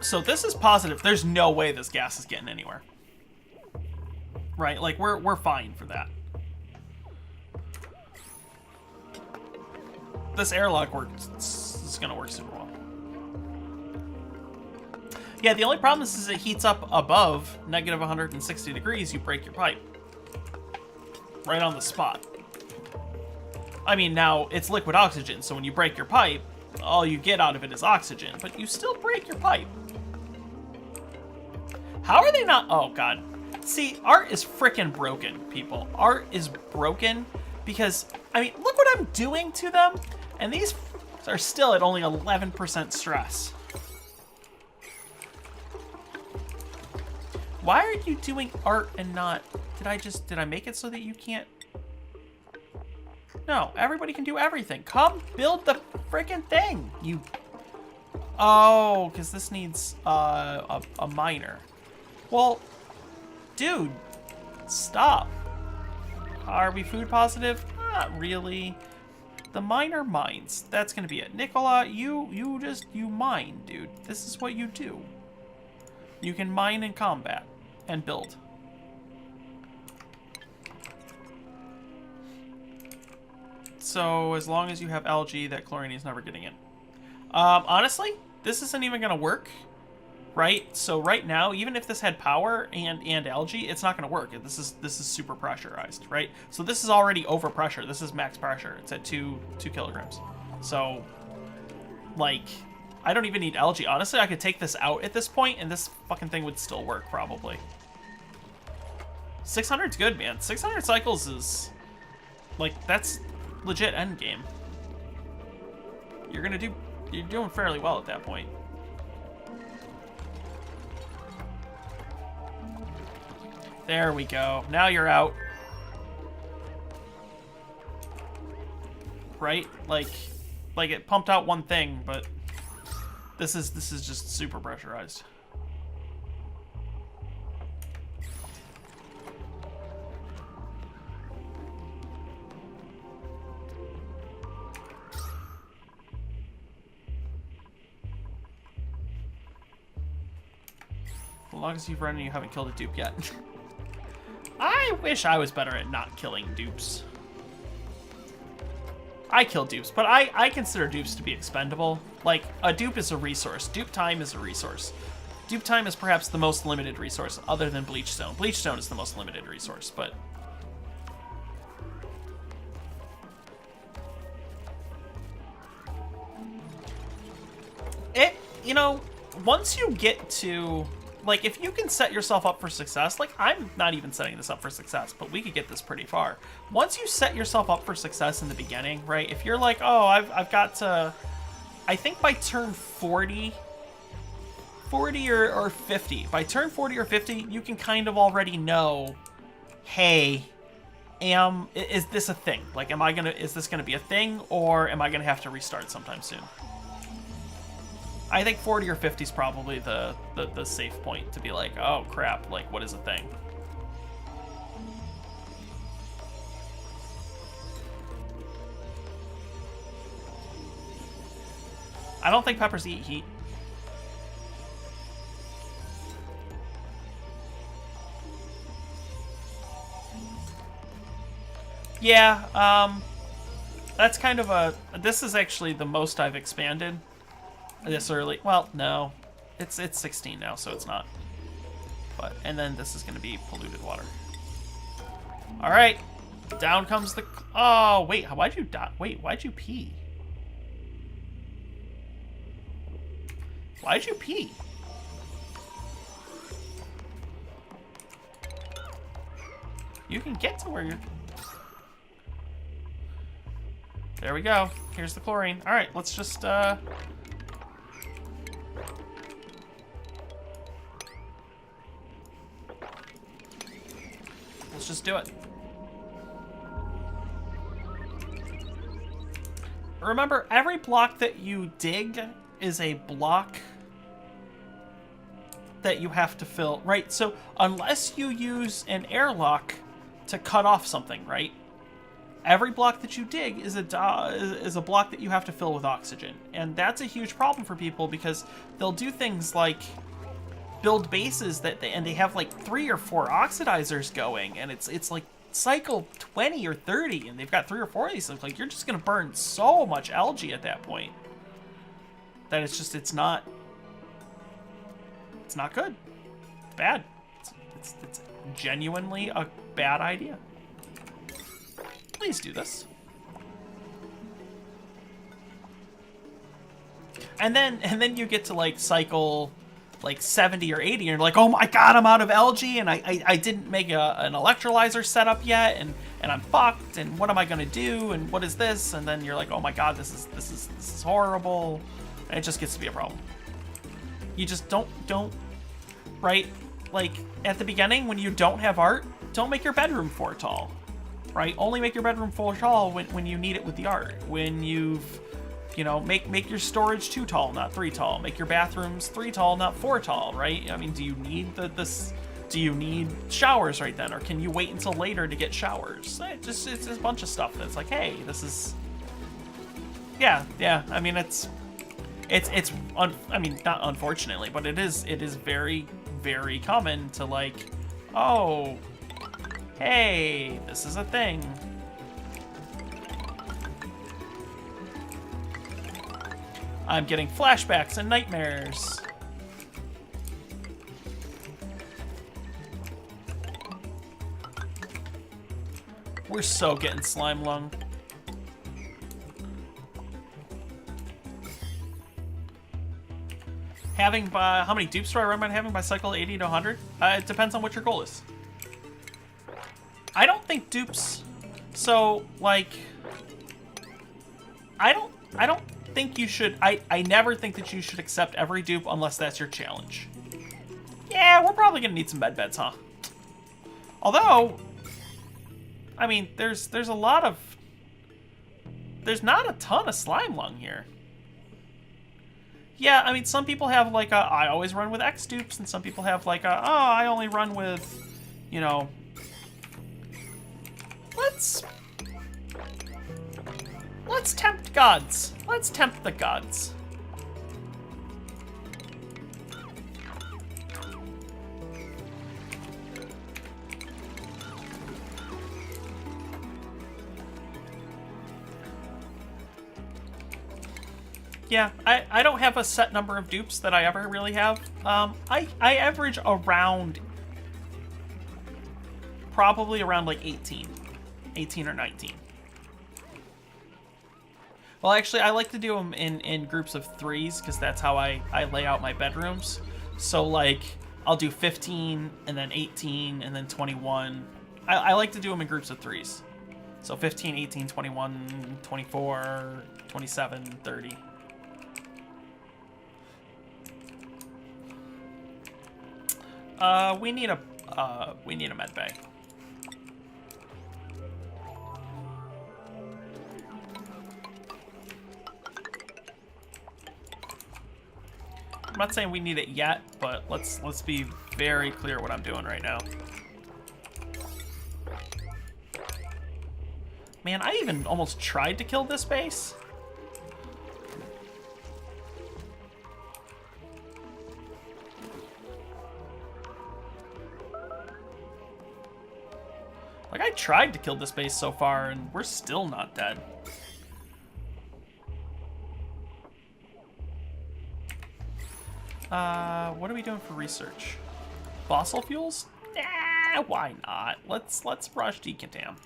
So this is positive. There's no way this gas is getting anywhere. Right? Like, we're fine for that. This airlock works. It's gonna work super well. Yeah, the only problem is it heats up above negative 160 degrees, you break your pipe. Right on the spot. I mean, now, it's liquid oxygen, so when you break your pipe, all you get out of it is oxygen, but you still break your pipe. How are they not... Oh, God. See, art is freaking broken, people. Art is broken because, I mean, look what I'm doing to them, and these are still at only 11% stress. Why are you doing art and not... Did I make it so that you can't... No, everybody can do everything. Come build the freaking thing, you... Oh, because this needs a miner. Well, dude, stop. Are we food positive? Not really. The miner mines. That's gonna be it. Nicola, you mine, dude. This is what you do. You can mine in combat and build. So as long as you have algae, that chlorine is never getting in. Honestly, this isn't even gonna work, right? So right now, even if this had power and algae, it's not gonna work. This is super pressurized, right? So this is already over pressure. This is max pressure. It's at 2 kilograms. So, like, I don't even need algae. Honestly, I could take this out at this point, and this fucking thing would still work, probably. 600's good, man. 600 cycles is, like, that's legit endgame. You're gonna do you're doing fairly well at that point. There we go. Now you're out. Right? Like it pumped out one thing, but this is just super pressurized. As long as you've run and you haven't killed a dupe yet. I wish I was better at not killing dupes. I kill dupes, but I consider dupes to be expendable. Like, a dupe is a resource. Dupe time is a resource. Dupe time is perhaps the most limited resource, other than Bleachstone. Bleachstone is the most limited resource, but... you know, once you get to... Like, if you can set yourself up for success, like, I'm not even setting this up for success, but we could get this pretty far. Once you set yourself up for success in the beginning, right, if you're like, oh, I've got to, I think by turn 40 or 50, by turn 40 or 50, you can kind of already know, hey, is this a thing? Like, is this gonna be a thing, or am I gonna have to restart sometime soon? I think 40 or 50 is probably the safe point to be like, oh crap, like what is a thing? I don't think peppers eat heat. Yeah, that's kind of a, this is actually the most I've expanded this early. Well, no, it's 16 now, so it's not. But, and then this is going to be polluted water. All right, down comes the, oh, wait, why'd you die? Wait, why'd you pee? Why'd you pee? You can get to where you're... There we go. Here's the chlorine. All right, let's just, let's just do it. Remember, every block that you dig is a block that you have to fill, right? So unless you use an airlock to cut off something, right? Every block that you dig is a block that you have to fill with oxygen. And that's a huge problem for people because they'll do things like build bases and they have like 3 or 4 oxidizers going, and it's like cycle 20 or 30, and they've got 3 or 4 of these. So like you're just gonna burn so much algae at that point that it's not good. It's bad. It's genuinely a bad idea. Please do this. And then you get to like cycle like 70 or 80 and you're like, oh my god, I'm out of algae and I didn't make an electrolyzer setup yet and I'm fucked and what am I gonna do and what is this? And then you're like, oh my god, this is horrible. And it just gets to be a problem. You just don't right? Like at the beginning when you don't have art, don't make your bedroom 4 tall. Right? Only make your bedroom 4 tall when you need it with the art. When you've, you know, make your storage 2 tall, not 3 tall. Make your bathrooms 3 tall, not 4 tall, right? I mean, do you need do you need showers right then? Or can you wait until later to get showers? It's a bunch of stuff that's like, hey, this is... Yeah. I mean, I mean, not unfortunately, but it is very, very common to like, oh... Hey, this is a thing. I'm getting flashbacks and nightmares. We're so getting slime lung. Having how many dupes do I recommend having by cycle 80 to 100? It depends on what your goal is. I don't think dupes, so like, I don't think you should... I never think that you should accept every dupe unless that's your challenge. Yeah, we're probably going to need some med beds, huh? Although, I mean, there's a lot of... There's not a ton of slime lung here. Yeah, I mean, some people have, like, I always run with X dupes, and some people have, like, I only run with, you know... Let's tempt gods. Let's tempt the gods. Yeah, I don't have a set number of dupes that I ever really have. I average around, probably around like 18 or 19. Well, actually, I like to do them in groups of 3s because that's how I lay out my bedrooms. So, like, I'll do 15 and then 18 and then 21. I like to do them in groups of 3s. So 15, 18, 21, 24, 27, 30. We need a med bay. I'm not saying we need it yet, but let's be very clear what I'm doing right now. Man, I even almost tried to kill this base. Like, I tried to kill this base so far, and we're still not dead. What are we doing for research? Fossil fuels? Nah, why not? Let's rush decontam.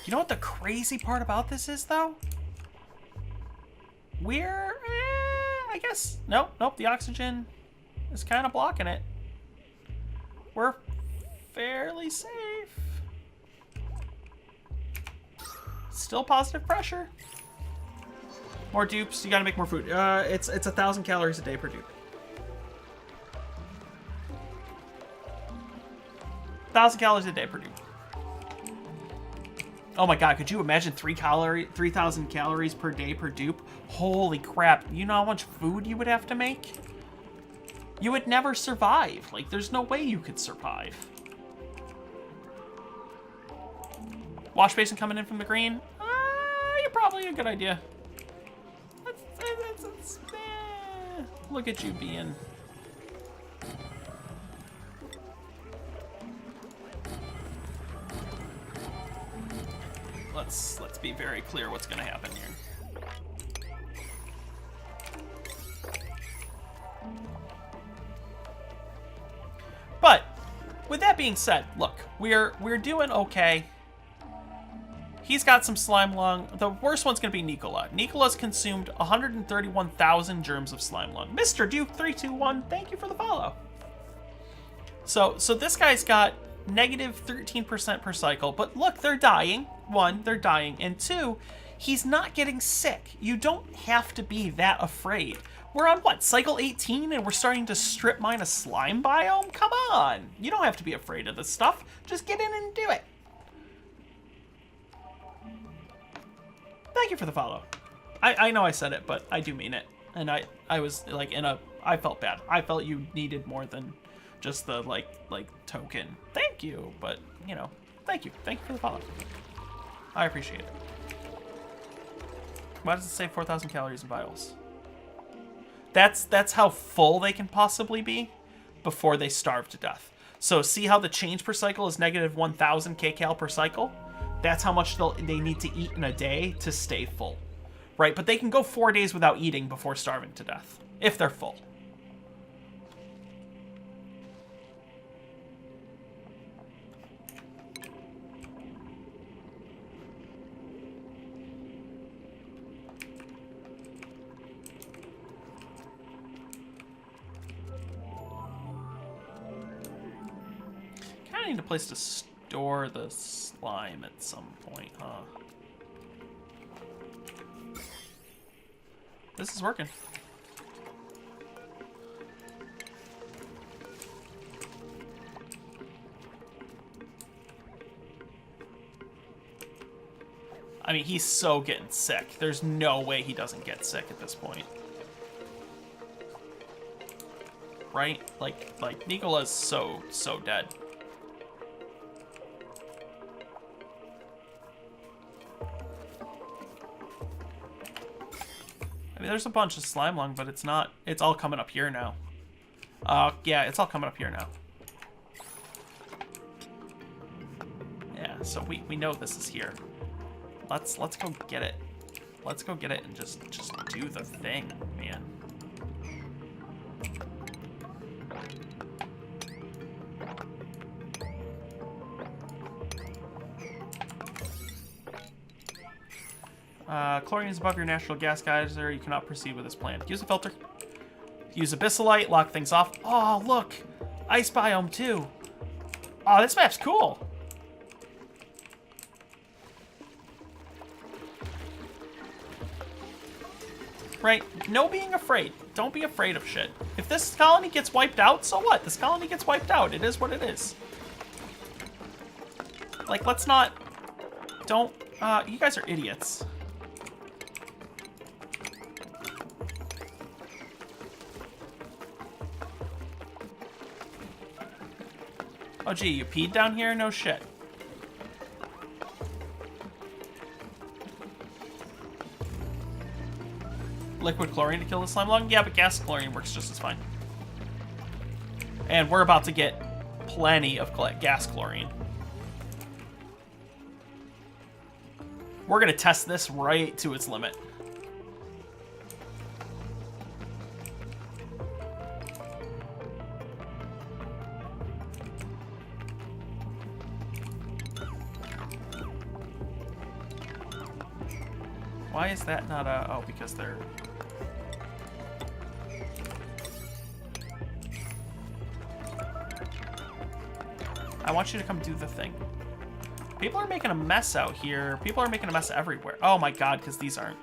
You know what the crazy part about this is, though? We're, I guess, nope, the oxygen is kind of blocking it. We're fairly safe. Still positive pressure. More dupes, you gotta make more food. It's 1,000 calories a day per dupe. 1,000 calories a day per dupe. Oh my god, could you imagine 3,000 calories per day per dupe? Holy crap, you know how much food you would have to make? You would never survive. Like, there's no way you could survive. Wash basin coming in from the green? You're probably a good idea. Look at you being... Let's be very clear what's going to happen here. But with that being said, look, we're doing okay. He's got some slime lung. The worst one's going to be Nikola. Nikola's consumed 131,000 germs of slime lung. Mr. Duke321, thank you for the follow. So this guy's got negative 13% per cycle. But look, they're dying. One, they're dying. And two, he's not getting sick. You don't have to be that afraid. We're on, what, cycle 18 and we're starting to strip mine a slime biome? Come on. You don't have to be afraid of this stuff. Just get in and do it. Thank you for the follow. I know I said it, but I do mean it. And I was like I felt bad. I felt you needed more than just the like token. Thank you, but you know, thank you. Thank you for the follow. I appreciate it. Why does it say 4,000 calories in vials? That's how full they can possibly be before they starve to death. So see how the change per cycle is negative 1,000 kcal per cycle? That's how much they need to eat in a day to stay full, right? But they can go 4 days without eating before starving to death, if they're full. Kind of need a place to store the slime at some point, huh? This is working. I mean, he's so getting sick. There's no way he doesn't get sick at this point. Right? Like Nicola's so dead. I mean, there's a bunch of slime lung, but it's not. It's all coming up here now. Yeah, it's all coming up here now. Yeah, so we know this is here. Let's go get it. Let's go get it and just do the thing, man. Chlorine is above your natural gas geyser. You cannot proceed with this plan. Use a filter. Use Abyssalite. Lock things off. Oh, look. Ice biome, too. Oh, this map's cool. Right? No being afraid. Don't be afraid of shit. If this colony gets wiped out, so what? This colony gets wiped out. It is what it is. Like, let's not... Don't... you guys are idiots. Oh, gee, you peed down here? No shit. Liquid chlorine to kill the slime lung? Yeah, but gas chlorine works just as fine. And we're about to get plenty of gas chlorine. We're going to test this right to its limit. Why is that not a... Oh, because they're... I want you to come do the thing. People are making a mess out here. People are making a mess everywhere. Oh my god, because these aren't.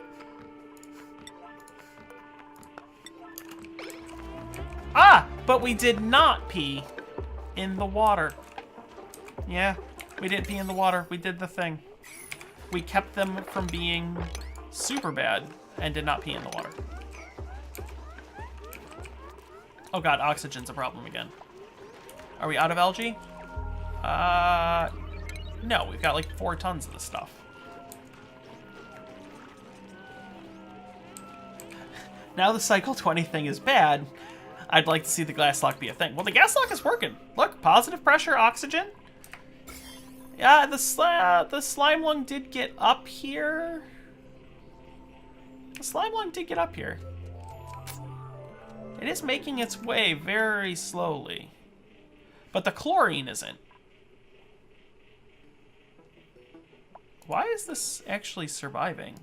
Ah! But we did not pee in the water. Yeah, we didn't pee in the water. We did the thing. We kept them from being super bad and did not pee in the water. Oh god, oxygen's a problem again. Are we out of algae? No, we've got like 4 tons of this stuff. Now the Cycle 20 thing is bad. I'd like to see the gas lock be a thing. Well, the gas lock is working. Look, positive pressure, oxygen. Yeah, the slime lung did get up here. The slime lung did get up here. It is making its way very slowly. But the chlorine isn't. Why is this actually surviving?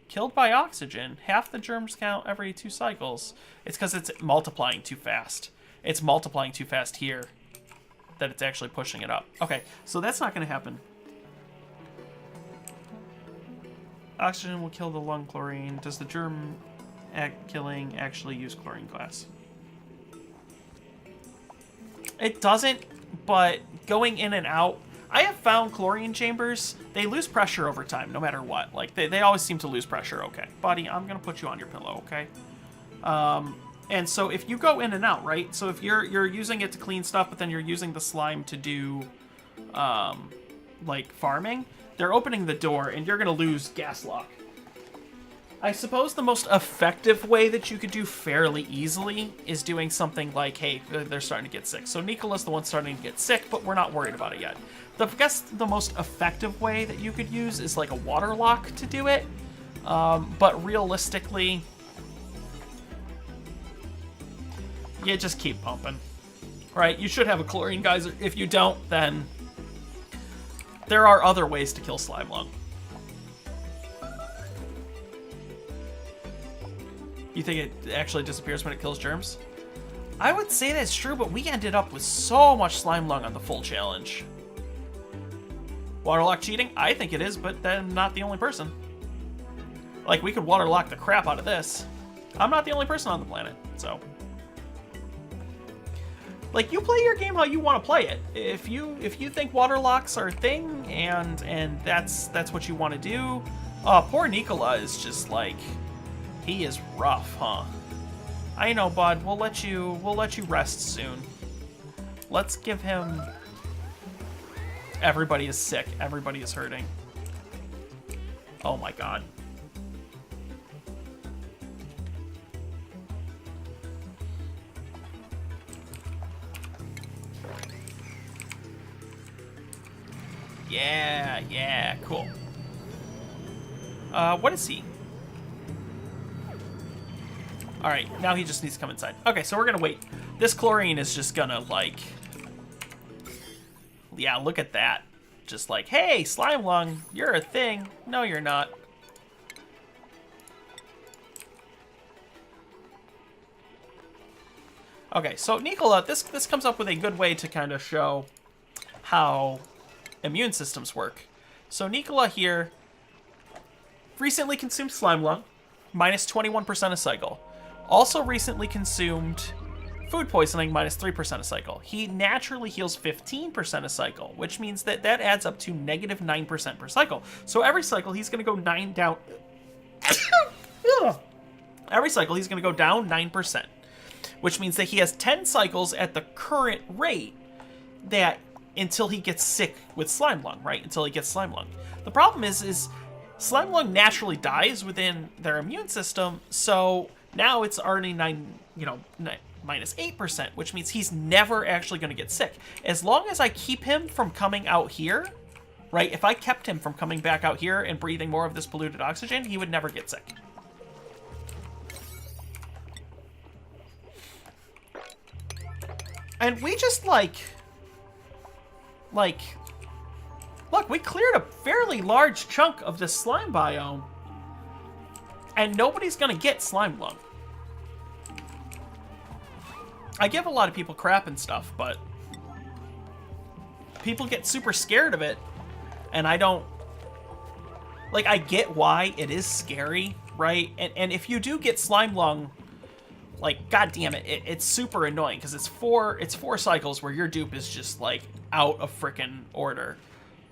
Killed by oxygen. Half the germs count every 2 cycles. It's because it's multiplying too fast. It's multiplying too fast here. That it's actually pushing it up. Okay, so that's not going to happen. Oxygen will kill the lung chlorine. Does the germ killing actually use chlorine class? It doesn't, but going in and out... I have found chlorine chambers, they lose pressure over time, no matter what. Like, they always seem to lose pressure. Okay, buddy, I'm going to put you on your pillow, okay? And so if you go in and out, right? So if you're using it to clean stuff, but then you're using the slime to do, like, farming, they're opening the door, and you're going to lose gas lock. I suppose the most effective way that you could do fairly easily is doing something like, hey, they're starting to get sick. So Nicola's the one starting to get sick, but we're not worried about it yet. I guess the most effective way that you could use is like a water lock to do it. But realistically, you just keep pumping. Right? You should have a chlorine geyser. If you don't, then there are other ways to kill slime lung. You think it actually disappears when it kills germs? I would say that's true, but we ended up with so much slime lung on the full challenge. Waterlock cheating? I think it is, but I'm not the only person. Like, we could waterlock the crap out of this. I'm not the only person on the planet, so. Like, you play your game how you want to play it. If you think waterlocks are a thing and that's what you want to do, poor Nicola is just like, he is rough, huh? I know, bud. We'll let you rest soon. Let's give him. Everybody is sick. Everybody is hurting. Oh my god. Yeah, cool. What is he? Alright, now he just needs to come inside. Okay, so we're gonna wait. This chlorine is just gonna, like... Yeah, look at that. Just like, hey, slime lung, you're a thing. No, you're not. Okay, so Nicola, this comes up with a good way to kind of show how immune systems work. So Nicola here recently consumed slime lung, minus 21% a cycle. Also recently consumed food poisoning, minus 3% a cycle. He naturally heals 15% a cycle, which means that adds up to negative 9% per cycle. So every cycle he's going to go 9 down. Every cycle he's going to go down 9%, which means that he has 10 cycles at the current rate that until he gets sick with slime lung, right? Until he gets slime lung. The problem is slime lung naturally dies within their immune system, so now it's already minus 8%, which means he's never actually going to get sick. As long as I keep him from coming out here, right? If I kept him from coming back out here and breathing more of this polluted oxygen, he would never get sick. And we just like, look, we cleared a fairly large chunk of this slime biome, and nobody's gonna get slime lung. I give a lot of people crap and stuff, but people get super scared of it, and I don't, like, I get why it is scary, right? And if you do get slime lung, like, god damn it, it's super annoying, because it's four cycles where your dupe is just, like, out of frickin' order.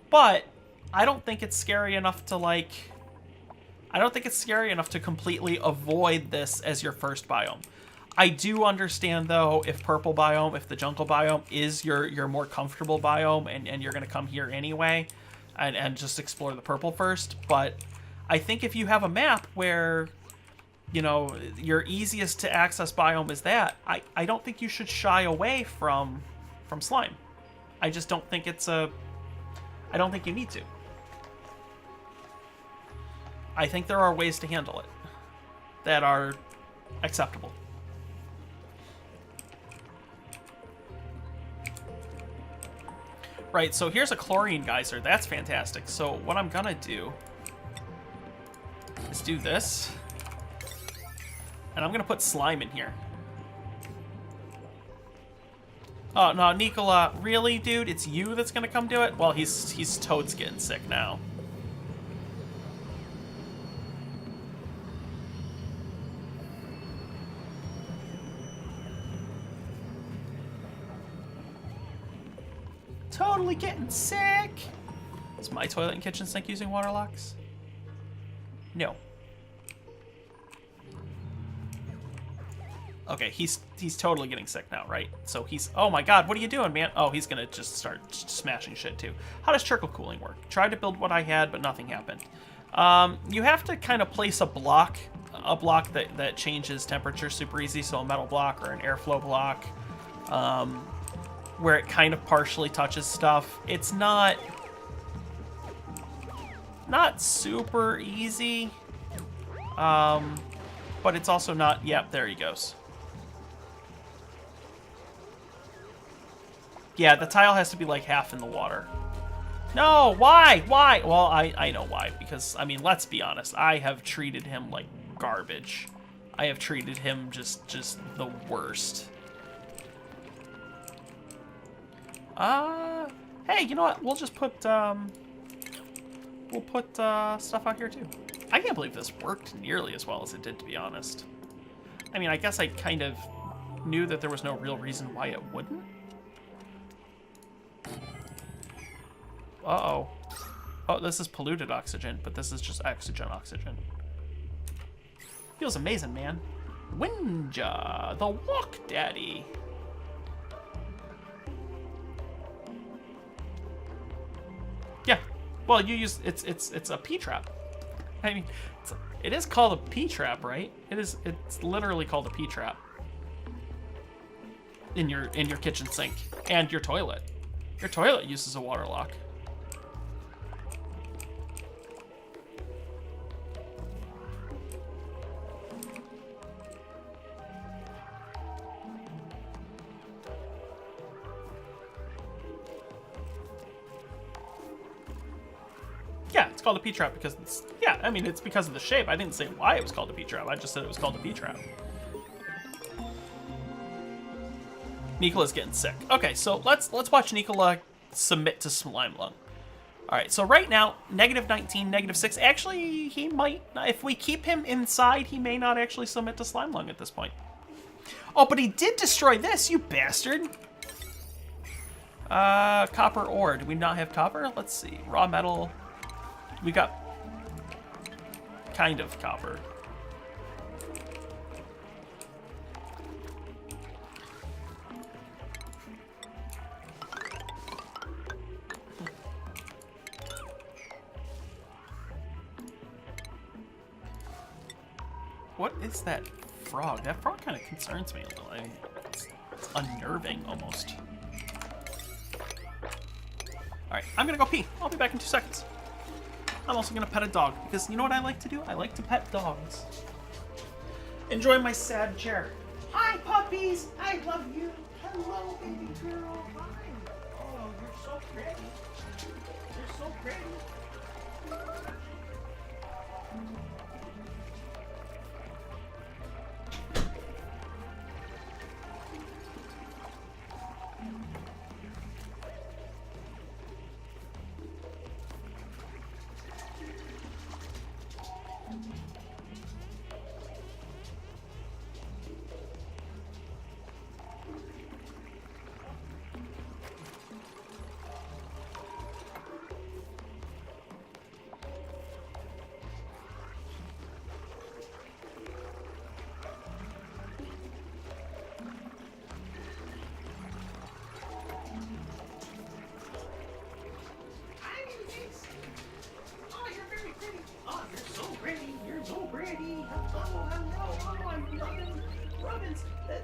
But I don't think it's scary enough to, like, I don't think it's scary enough to completely avoid this as your first biome. I do understand, though, if purple biome, if the jungle biome is your more comfortable biome, and you're going to come here anyway, and just explore the purple first. But I think if you have a map where, you know, your easiest to access biome is that, I don't think you should shy away from slime. I just don't think it's a... I don't think you need to. I think there are ways to handle it that are acceptable. Right, so here's a chlorine geyser. That's fantastic. So what I'm gonna do is do this. And I'm gonna put slime in here. Oh, no, Nicola, really, dude? It's you that's gonna come do it? Well, he's Toad's getting sick now. Totally getting sick. Is my toilet and kitchen sink using water locks? No. Okay, he's totally getting sick now, right? So he's... Oh my god, what are you doing, man? Oh, he's gonna just start smashing shit, too. How does charcoal cooling work? Tried to build what I had, but nothing happened. You have to kind of place a block that changes temperature super easy, so a metal block or an airflow block, where it kind of partially touches stuff. It's not super easy, but it's also not... Yep, there he goes. Yeah, the tile has to be like half in the water. No, why? Why? Well, I know why. Because, I mean, let's be honest. I have treated him like garbage. I have treated him just the worst. Hey, you know what? We'll just put, we'll put stuff out here too. I can't believe this worked nearly as well as it did, to be honest. I mean, I guess I kind of knew that there was no real reason why it wouldn't. Uh-oh. Oh, this is polluted oxygen, but this is just oxygen. Feels amazing, man. Winja, the Walk Daddy. Yeah. Well, you use it's a P-trap. I mean, it is called a P-trap, right? It's literally called a P-trap. In your kitchen sink and your toilet. Your toilet uses a water lock. Yeah, it's called a P-trap because it's, yeah, I mean, it's because of the shape. I didn't say why it was called a P-trap. I just said it was called a P-trap. Nicola's getting sick. Okay, so let's watch Nicola submit to Slimelung. All right, so right now, -19, -6. Actually, he might, if we keep him inside, he may not actually submit to Slimelung at this point. Oh, but he did destroy this, you bastard. Copper ore. Do we not have copper? Let's see. Raw metal. We got kind of copper. What is that frog? That frog kind of concerns me a little. I mean, it's unnerving almost. All right, I'm gonna go pee. I'll be back in 2 seconds. I'm also gonna pet a dog because you know what I like to do? I like to pet dogs. Enjoy my sad chair. Hi, puppies. I love you. Hello, baby girl. Hi. Oh, you're so pretty. You're so pretty.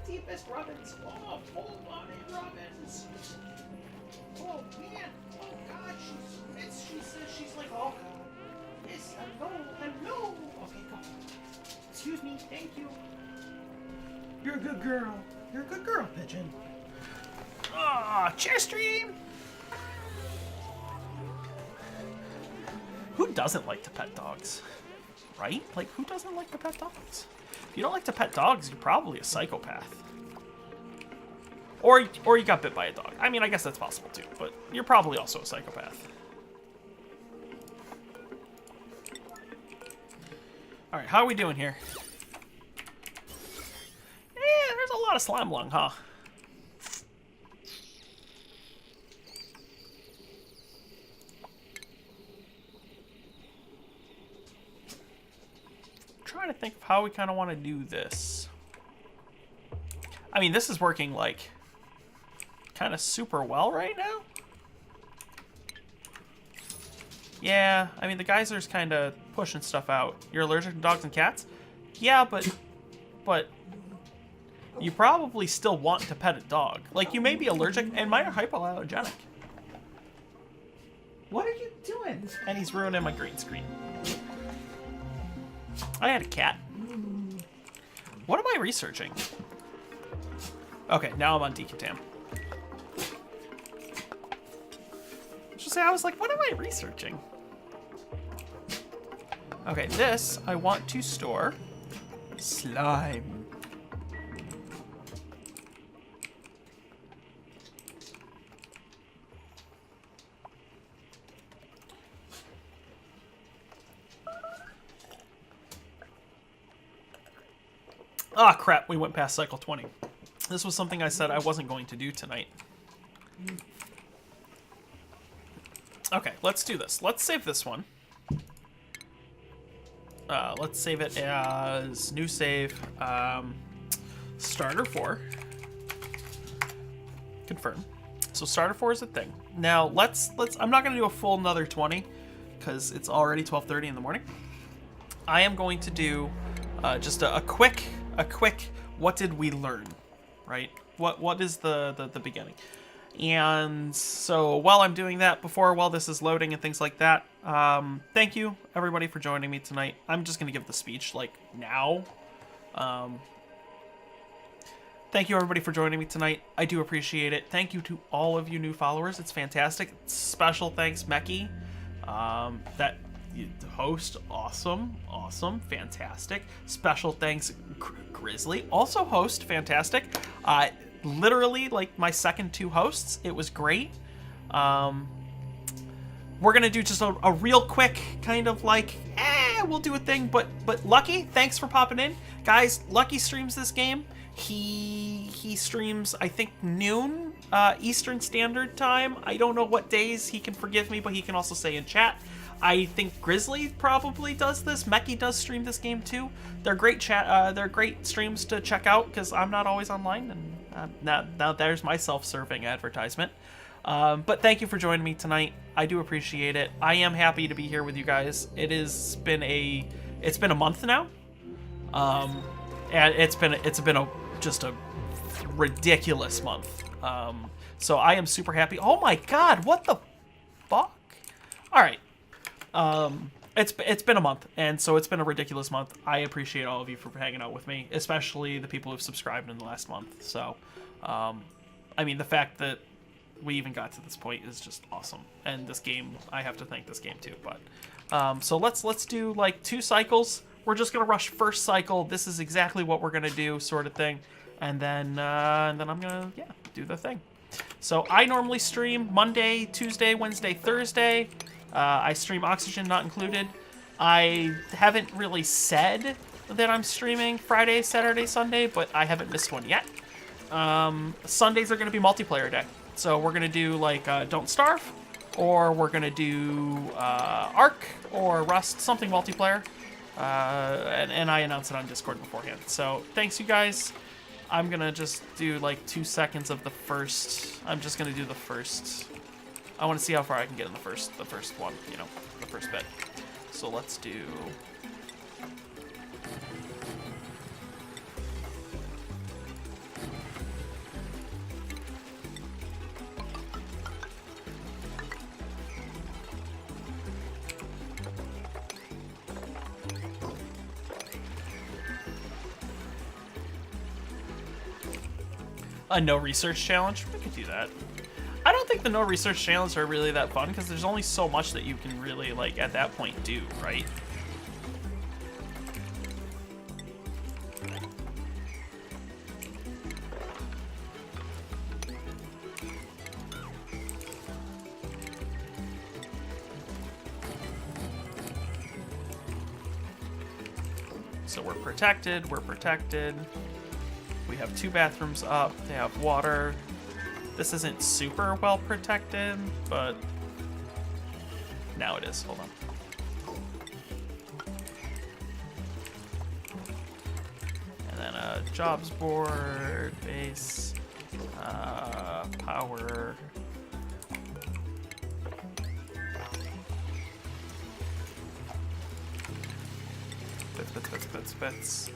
Deepest Robins. Oh, full-bodied Robins. Oh, man. Oh, God. She says she's like, oh, yes, hello. Okay, go. Excuse me. Thank you. You're a good girl. You're a good girl, Pigeon. Ah, chair stream. Who doesn't like to pet dogs? Right? Like, who doesn't like to pet dogs? If you don't like to pet dogs, you're probably a psychopath. Or you got bit by a dog. I mean, I guess that's possible too, but you're probably also a psychopath. All right, how are we doing here? Yeah, there's a lot of Slimelung, huh? Trying to think of how we kind of want to do this. I mean, this is working like kind of super well right now. Yeah, I mean, the geyser's kind of pushing stuff out. You're allergic to dogs and cats? Yeah, but you probably still want to pet a dog. Like, you may be allergic, and mine are hypoallergenic. What are you doing? And he's ruining my green screen. I had a cat. What am I researching? Okay, now I'm on Decontam. I was like, what am I researching? Okay, this I want to store slime. Ah, crap, we went past cycle 20. This was something I said I wasn't going to do tonight. Okay, let's do this. Let's save this one. Let's save it as new save, starter 4. Confirm. So starter 4 is a thing. Now let's. I'm not gonna do a full another 20 because it's already 12:30 in the morning. I am going to do just a quick. What did we learn? Right. What is the beginning? And so while I'm doing that, while this is loading and things like that, thank you everybody for joining me tonight. I'm just gonna give the speech like now. Thank you everybody for joining me tonight. I do appreciate it. Thank you to all of you new followers. It's fantastic. Special thanks, Meki. That host, awesome, fantastic. Special thanks, Grizzly, also host, fantastic. Literally like my second 2 hosts. It was great. We're gonna do just a real quick kind of like we'll do a thing, but Lucky, thanks for popping in. Guys, Lucky streams this game. He streams, I think, noon Eastern Standard Time. I don't know what days. He can forgive me, but he can also say in chat. I think Grizzly probably does this. Meki does stream this game too. They're great they're great streams to check out because I'm not always online, and now there's my self-serving advertisement. But thank you for joining me tonight. I do appreciate it. I am happy to be here with you guys. It's been a month now, and it's been just a ridiculous month. So I am super happy. Oh my god, what the fuck? All right. It's been a month, and so it's been a ridiculous month. I appreciate all of you for hanging out with me, especially the people who've subscribed in the last month. So, I mean, the fact that we even got to this point is just awesome. And this game, I have to thank this game too. But, so let's do like 2 cycles. We're just gonna rush first cycle. This is exactly what we're gonna do, sort of thing. And then I'm gonna do the thing. So I normally stream Monday, Tuesday, Wednesday, Thursday. I stream Oxygen Not Included. I haven't really said that I'm streaming Friday, Saturday, Sunday, but I haven't missed one yet. Sundays are going to be multiplayer day. So we're going to do like Don't Starve, or we're going to do Ark or Rust, something multiplayer. And I announce it on Discord beforehand. So thanks, you guys. I'm going to just do like 2 seconds of the first. I'm just going to do the first. I want to see how far I can get in the first one, you know, the first bit. So let's do. A no research challenge? We could do that. I don't think the no research challenges are really that fun because there's only so much that you can really, like, at that point do, right? So we're protected, We have 2 bathrooms up, they have water. This isn't super well protected, but now it is. Hold on. And then a jobs board, base, power. Bits.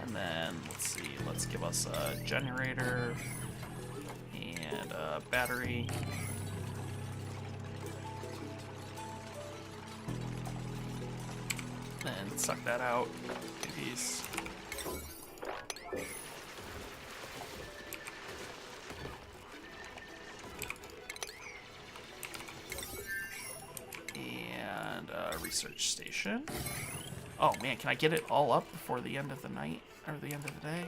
And then, let's see, let's give us a generator. And a battery. And suck that out. Piece. And a research station. Oh man, can I get it all up before the end of the night? Or the end of the day?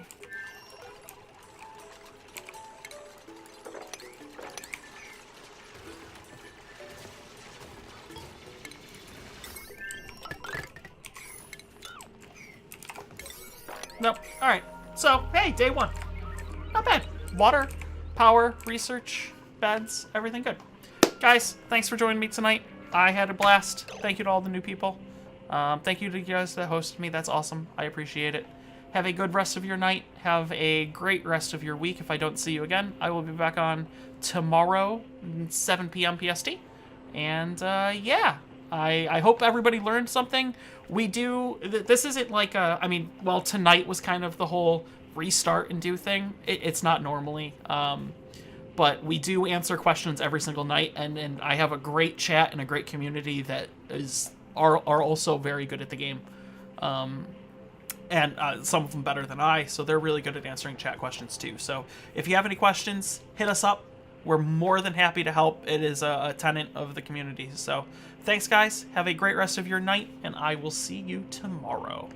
Nope. Alright. So, hey, day 1. Not bad. Water, power, research, beds, everything good. Guys, thanks for joining me tonight. I had a blast. Thank you to all the new people. Thank you to you guys that hosted me. That's awesome. I appreciate it. Have a good rest of your night. Have a great rest of your week. If I don't see you again, I will be back on tomorrow, 7 p.m. PST. And, yeah. I hope everybody learned something. We do... This isn't like a... I mean, well, tonight was kind of the whole restart and do thing. It's not normally. But we do answer questions every single night. And I have a great chat and a great community that are also very good at the game. And some of them better than I, so they're really good at answering chat questions too. So if you have any questions, hit us up. We're more than happy to help. It is a tenet of the community. So thanks, guys. Have a great rest of your night, and I will see you tomorrow.